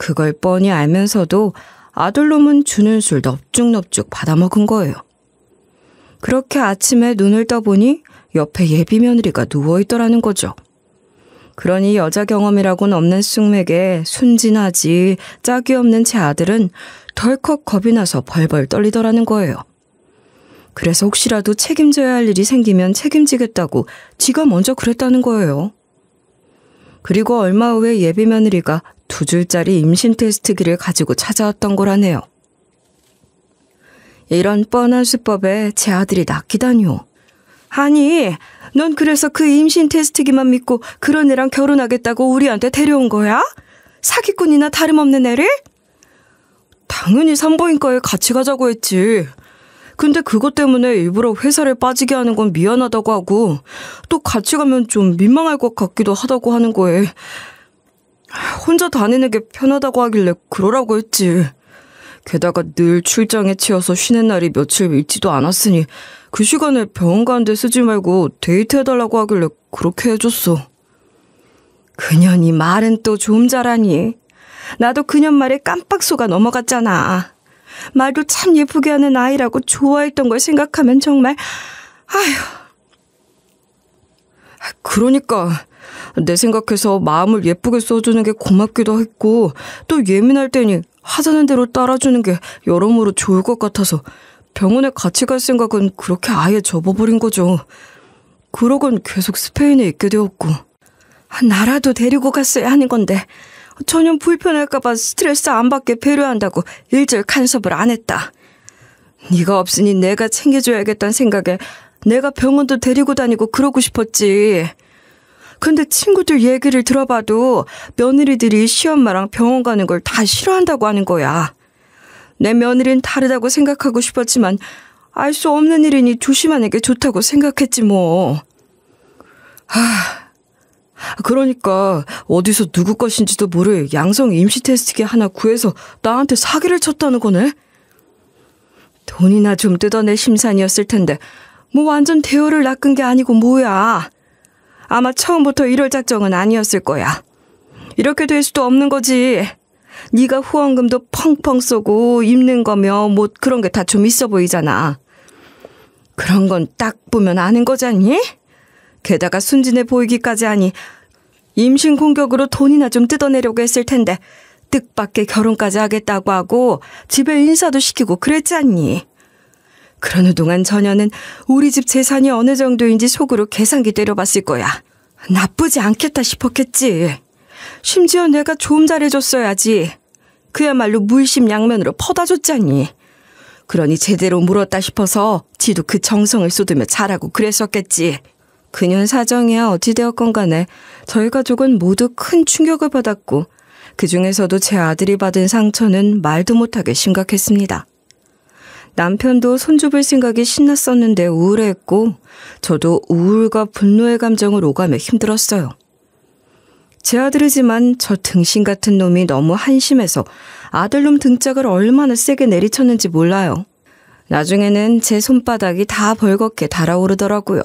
그걸 뻔히 알면서도 아들놈은 주는 술 넙죽넙죽 받아먹은 거예요. 그렇게 아침에 눈을 떠보니 옆에 예비 며느리가 누워있더라는 거죠. 그러니 여자 경험이라고는 없는 쑥맥에 순진하지 짝이 없는 제 아들은 덜컥 겁이 나서 벌벌 떨리더라는 거예요. 그래서 혹시라도 책임져야 할 일이 생기면 책임지겠다고 지가 먼저 그랬다는 거예요. 그리고 얼마 후에 예비 며느리가 2줄짜리 임신 테스트기를 가지고 찾아왔던 거라네요. 이런 뻔한 수법에 제 아들이 낚이다니요. 아니, 넌 그래서 그 임신 테스트기만 믿고 그런 애랑 결혼하겠다고 우리한테 데려온 거야? 사기꾼이나 다름없는 애를? 당연히 산부인과에 같이 가자고 했지. 근데 그것 때문에 일부러 회사를 빠지게 하는 건 미안하다고 하고 또 같이 가면 좀 민망할 것 같기도 하다고 하는 거에 혼자 다니는 게 편하다고 하길래 그러라고 했지. 게다가 늘 출장에 치여서 쉬는 날이 며칠 있지도 않았으니 그 시간에 병원 가는데 쓰지 말고 데이트해달라고 하길래 그렇게 해줬어. 그년이 말은 또 좀 잘하니. 나도 그년 말에 깜빡 속아 넘어갔잖아. 말도 참 예쁘게 하는 아이라고 좋아했던 걸 생각하면 정말 아휴. 그러니까 내 생각해서 마음을 예쁘게 써주는 게 고맙기도 했고 또 예민할 때니 하자는 대로 따라주는 게 여러모로 좋을 것 같아서 병원에 같이 갈 생각은 그렇게 아예 접어버린 거죠. 그러곤 계속 스페인에 있게 되었고 나라도 데리고 갔어야 하는 건데 전혀 불편할까봐 스트레스 안 받게 배려한다고 일절 간섭을 안 했다. 네가 없으니 내가 챙겨줘야겠다는 생각에 내가 병원도 데리고 다니고 그러고 싶었지. 근데 친구들 얘기를 들어봐도 며느리들이 시엄마랑 병원 가는 걸 다 싫어한다고 하는 거야. 내 며느리는 다르다고 생각하고 싶었지만 알 수 없는 일이니 조심하는 게 좋다고 생각했지 뭐. 그러니까 어디서 누구 것인지도 모를 양성 임시 테스트기 하나 구해서 나한테 사기를 쳤다는 거네? 돈이나 좀 뜯어낼 심산이었을 텐데 뭐 완전 대우를 낚은 게 아니고 뭐야. 아마 처음부터 이럴 작정은 아니었을 거야. 이렇게 될 수도 없는 거지. 네가 후원금도 펑펑 쏘고 입는 거며 뭐 그런 게 다 좀 있어 보이잖아. 그런 건 딱 보면 아는 거잖니? 게다가 순진해 보이기까지 하니 임신 공격으로 돈이나 좀 뜯어내려고 했을 텐데 뜻밖의 결혼까지 하겠다고 하고 집에 인사도 시키고 그랬지 않니? 그러는 동안 전혀는 우리 집 재산이 어느 정도인지 속으로 계산기 때려봤을 거야. 나쁘지 않겠다 싶었겠지. 심지어 내가 좀 잘해줬어야지. 그야말로 물심양면으로 퍼다줬잖니. 그러니 제대로 물었다 싶어서 지도 그 정성을 쏟으며 잘하고 그랬었겠지. 그년 사정이야 어찌되었건 간에 저희 가족은 모두 큰 충격을 받았고 그중에서도 제 아들이 받은 상처는 말도 못하게 심각했습니다. 남편도 손주볼 생각이 신났었는데 우울해했고 저도 우울과 분노의 감정을 오가며 힘들었어요. 제 아들이지만 저 등신 같은 놈이 너무 한심해서 아들놈 등짝을 얼마나 세게 내리쳤는지 몰라요. 나중에는 제 손바닥이 다 벌겋게 달아오르더라고요.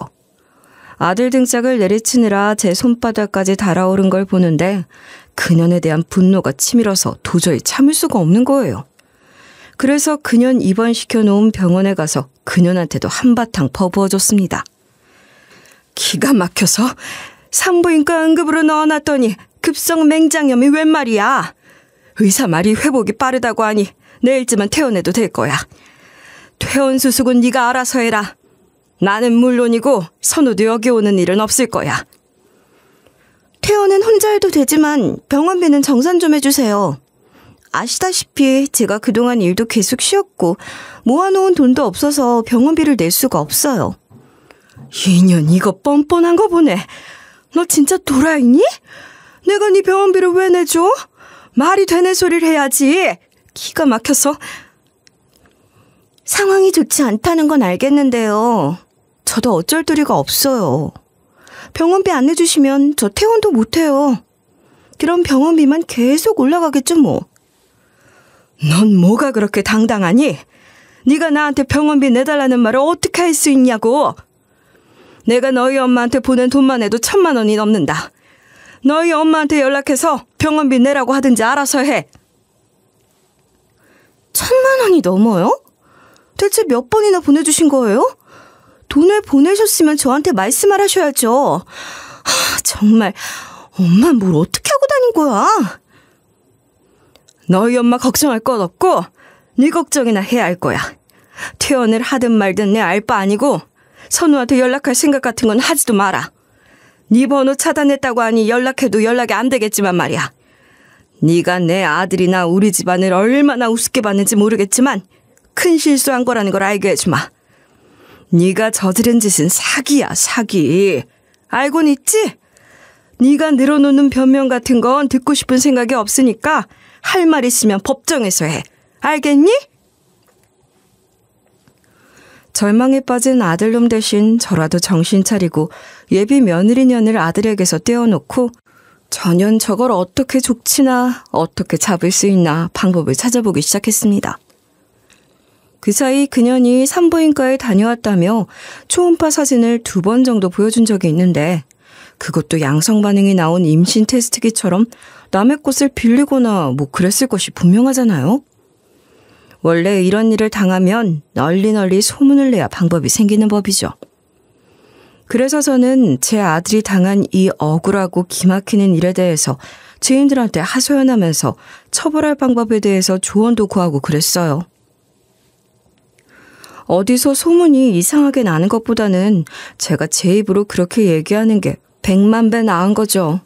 아들 등짝을 내리치느라 제 손바닥까지 달아오른 걸 보는데 그년에 대한 분노가 치밀어서 도저히 참을 수가 없는 거예요. 그래서 그년 입원시켜놓은 병원에 가서 그년한테도 한바탕 퍼부어줬습니다. 기가 막혀서 산부인과 응급으로 넣어놨더니 급성 맹장염이 웬 말이야. 의사 말이 회복이 빠르다고 하니 내일쯤은 퇴원해도 될 거야. 퇴원 수속은 네가 알아서 해라. 나는 물론이고 선우도 여기 오는 일은 없을 거야. 퇴원은 혼자 해도 되지만 병원비는 정산 좀 해주세요. 아시다시피 제가 그동안 일도 계속 쉬었고 모아놓은 돈도 없어서 병원비를 낼 수가 없어요. 이년 이거 뻔뻔한 거 보네. 너 진짜 돌아있니? 내가 네 병원비를 왜 내줘? 말이 되는 소리를 해야지. 기가 막혀서. 상황이 좋지 않다는 건 알겠는데요. 저도 어쩔 도리가 없어요. 병원비 안 내주시면 저 퇴원도 못해요. 그럼 병원비만 계속 올라가겠죠 뭐. 넌 뭐가 그렇게 당당하니? 네가 나한테 병원비 내달라는 말을 어떻게 할 수 있냐고. 내가 너희 엄마한테 보낸 돈만 해도 1,000만 원이 넘는다. 너희 엄마한테 연락해서 병원비 내라고 하든지 알아서 해. 1,000만 원이 넘어요? 대체 몇 번이나 보내주신 거예요? 돈을 보내셨으면 저한테 말씀을 하셔야죠. 정말 엄마 뭘 어떻게 하고 다닌 거야? 너희 엄마 걱정할 것 없고 네 걱정이나 해야 할 거야. 퇴원을 하든 말든 내 알 바 아니고 선우한테 연락할 생각 같은 건 하지도 마라. 네 번호 차단했다고 하니 연락해도 연락이 안 되겠지만 말이야. 네가 내 아들이나 우리 집안을 얼마나 우습게 봤는지 모르겠지만 큰 실수한 거라는 걸 알게 해주마. 네가 저지른 짓은 사기야, 사기. 알고는 있지? 네가 늘어놓는 변명 같은 건 듣고 싶은 생각이 없으니까 할 말 있으면 법정에서 해. 알겠니? 절망에 빠진 아들놈 대신 저라도 정신 차리고 예비 며느리년을 아들에게서 떼어놓고 전연 저걸 어떻게 족치나 어떻게 잡을 수 있나 방법을 찾아보기 시작했습니다. 그 사이 그년이 산부인과에 다녀왔다며 초음파 사진을 2번 정도 보여준 적이 있는데 그것도 양성 반응이 나온 임신 테스트기처럼 남의 것을 빌리거나 뭐 그랬을 것이 분명하잖아요. 원래 이런 일을 당하면 널리 소문을 내야 방법이 생기는 법이죠. 그래서 저는 제 아들이 당한 이 억울하고 기막히는 일에 대해서 지인들한테 하소연하면서 처벌할 방법에 대해서 조언도 구하고 그랬어요. 어디서 소문이 이상하게 나는 것보다는 제가 제 입으로 그렇게 얘기하는 게 100만 배 나은 거죠.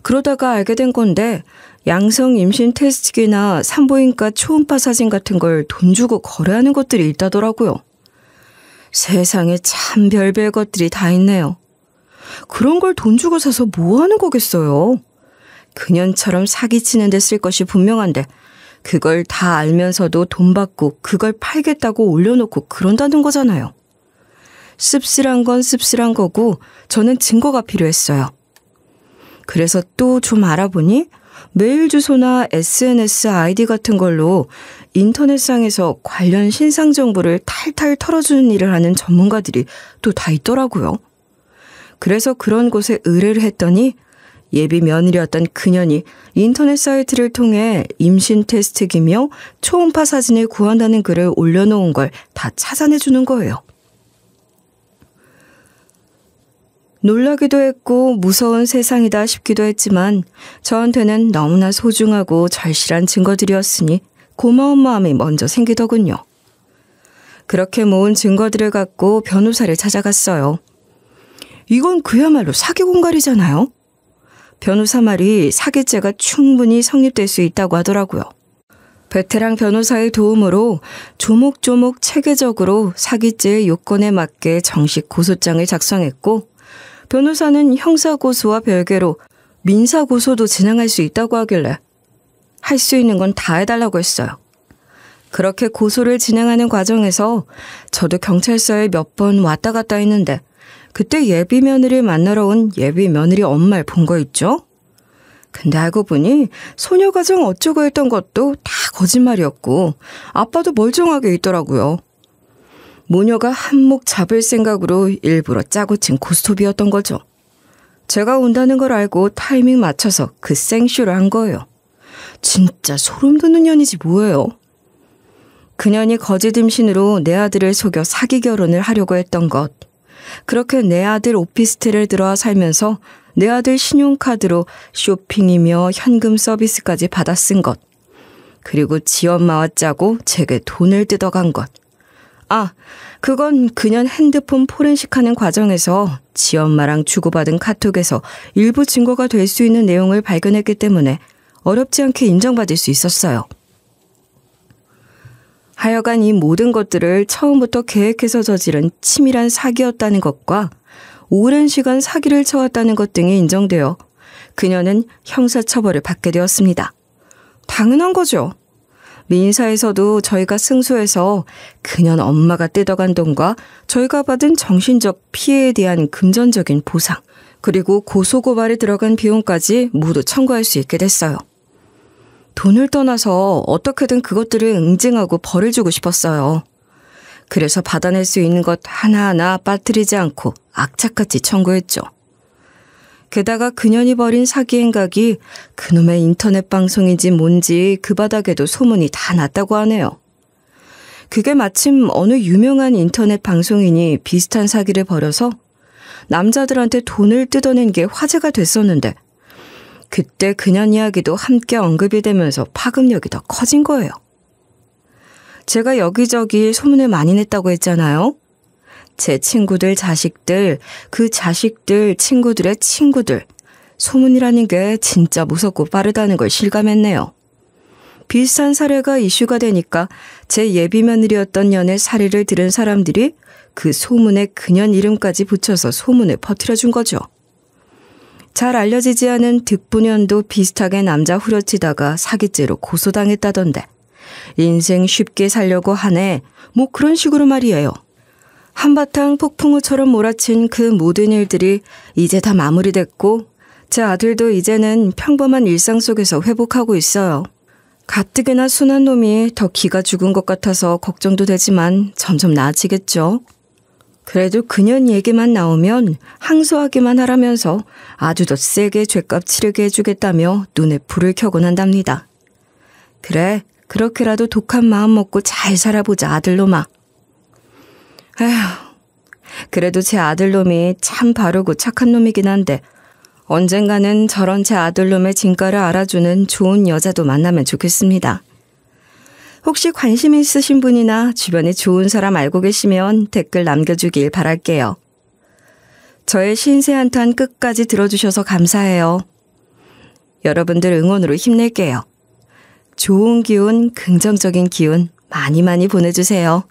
그러다가 알게 된 건데 양성 임신 테스트기나 산부인과 초음파 사진 같은 걸 돈 주고 거래하는 것들이 있다더라고요. 세상에 참 별별 것들이 다 있네요. 그런 걸 돈 주고 사서 뭐 하는 거겠어요. 그년처럼 사기치는 데 쓸 것이 분명한데 그걸 다 알면서도 돈 받고 그걸 팔겠다고 올려놓고 그런다는 거잖아요. 씁쓸한 건 씁쓸한 거고 저는 증거가 필요했어요. 그래서 또 좀 알아보니 메일 주소나 SNS 아이디 같은 걸로 인터넷상에서 관련 신상 정보를 탈탈 털어주는 일을 하는 전문가들이 또 다 있더라고요. 그래서 그런 곳에 의뢰를 했더니 예비 며느리였던 그년이 인터넷 사이트를 통해 임신 테스트기며 초음파 사진을 구한다는 글을 올려놓은 걸 다 찾아내주는 거예요. 놀라기도 했고 무서운 세상이다 싶기도 했지만 저한테는 너무나 소중하고 절실한 증거들이었으니 고마운 마음이 먼저 생기더군요. 그렇게 모은 증거들을 갖고 변호사를 찾아갔어요. 이건 그야말로 사기공갈이잖아요. 변호사 말이 사기죄가 충분히 성립될 수 있다고 하더라고요. 베테랑 변호사의 도움으로 조목조목 체계적으로 사기죄의 요건에 맞게 정식 고소장을 작성했고 변호사는 형사고소와 별개로 민사고소도 진행할 수 있다고 하길래 할 수 있는 건 다 해달라고 했어요. 그렇게 고소를 진행하는 과정에서 저도 경찰서에 몇 번 왔다 갔다 했는데 그때 예비 며느리를 만나러 온 예비 며느리 엄마를 본 거 있죠? 근데 알고 보니 소녀가정 어쩌고 했던 것도 다 거짓말이었고 아빠도 멀쩡하게 있더라고요. 모녀가 한몫 잡을 생각으로 일부러 짜고 친 고스톱이었던 거죠. 제가 온다는 걸 알고 타이밍 맞춰서 그 생쇼를 한 거예요. 진짜 소름 돋는 년이지 뭐예요. 그년이 거짓 임신으로 내 아들을 속여 사기 결혼을 하려고 했던 것. 그렇게 내 아들 오피스텔을 들어와 살면서 내 아들 신용카드로 쇼핑이며 현금 서비스까지 받아 쓴 것. 그리고 지 엄마와 짜고 제게 돈을 뜯어간 것. 아, 그건 그년 핸드폰 포렌식하는 과정에서 지 엄마랑 주고받은 카톡에서 일부 증거가 될 수 있는 내용을 발견했기 때문에 어렵지 않게 인정받을 수 있었어요. 하여간 이 모든 것들을 처음부터 계획해서 저지른 치밀한 사기였다는 것과 오랜 시간 사기를 쳐왔다는 것 등이 인정되어 그녀는 형사처벌을 받게 되었습니다. 당연한 거죠. 민사에서도 저희가 승소해서 그년 엄마가 뜯어간 돈과 저희가 받은 정신적 피해에 대한 금전적인 보상, 그리고 고소고발에 들어간 비용까지 모두 청구할 수 있게 됐어요. 돈을 떠나서 어떻게든 그것들을 응징하고 벌을 주고 싶었어요. 그래서 받아낼 수 있는 것 하나하나 빠뜨리지 않고 악착같이 청구했죠. 게다가 그년이 벌인 사기 행각이 그놈의 인터넷 방송인지 뭔지 그 바닥에도 소문이 다 났다고 하네요. 그게 마침 어느 유명한 인터넷 방송인이 비슷한 사기를 벌여서 남자들한테 돈을 뜯어낸 게 화제가 됐었는데 그때 그년 이야기도 함께 언급이 되면서 파급력이 더 커진 거예요. 제가 여기저기 소문을 많이 냈다고 했잖아요. 제 친구들 자식들, 그 자식들 친구들의 친구들, 소문이라는 게 진짜 무섭고 빠르다는 걸 실감했네요. 비슷한 사례가 이슈가 되니까 제 예비 며느리였던 년의 사례를 들은 사람들이 그 소문에 그년 이름까지 붙여서 소문을 퍼뜨려준 거죠. 잘 알려지지 않은 득부년도 비슷하게 남자 후려치다가 사기죄로 고소당했다던데 인생 쉽게 살려고 하네 뭐 그런 식으로 말이에요. 한바탕 폭풍우처럼 몰아친 그 모든 일들이 이제 다 마무리됐고 제 아들도 이제는 평범한 일상 속에서 회복하고 있어요. 가뜩이나 순한 놈이 더 기가 죽은 것 같아서 걱정도 되지만 점점 나아지겠죠. 그래도 그년 얘기만 나오면 항소하기만 하라면서 아주 더 세게 죗값 치르게 해주겠다며 눈에 불을 켜곤 한답니다. 그래, 그렇게라도 독한 마음 먹고 잘 살아보자 아들놈아. 에휴, 그래도 제 아들놈이 참 바르고 착한 놈이긴 한데 언젠가는 저런 제 아들놈의 진가를 알아주는 좋은 여자도 만나면 좋겠습니다. 혹시 관심 있으신 분이나 주변에 좋은 사람 알고 계시면 댓글 남겨주길 바랄게요. 저의 신세 한탄 끝까지 들어주셔서 감사해요. 여러분들 응원으로 힘낼게요. 좋은 기운, 긍정적인 기운 많이 많이 보내주세요.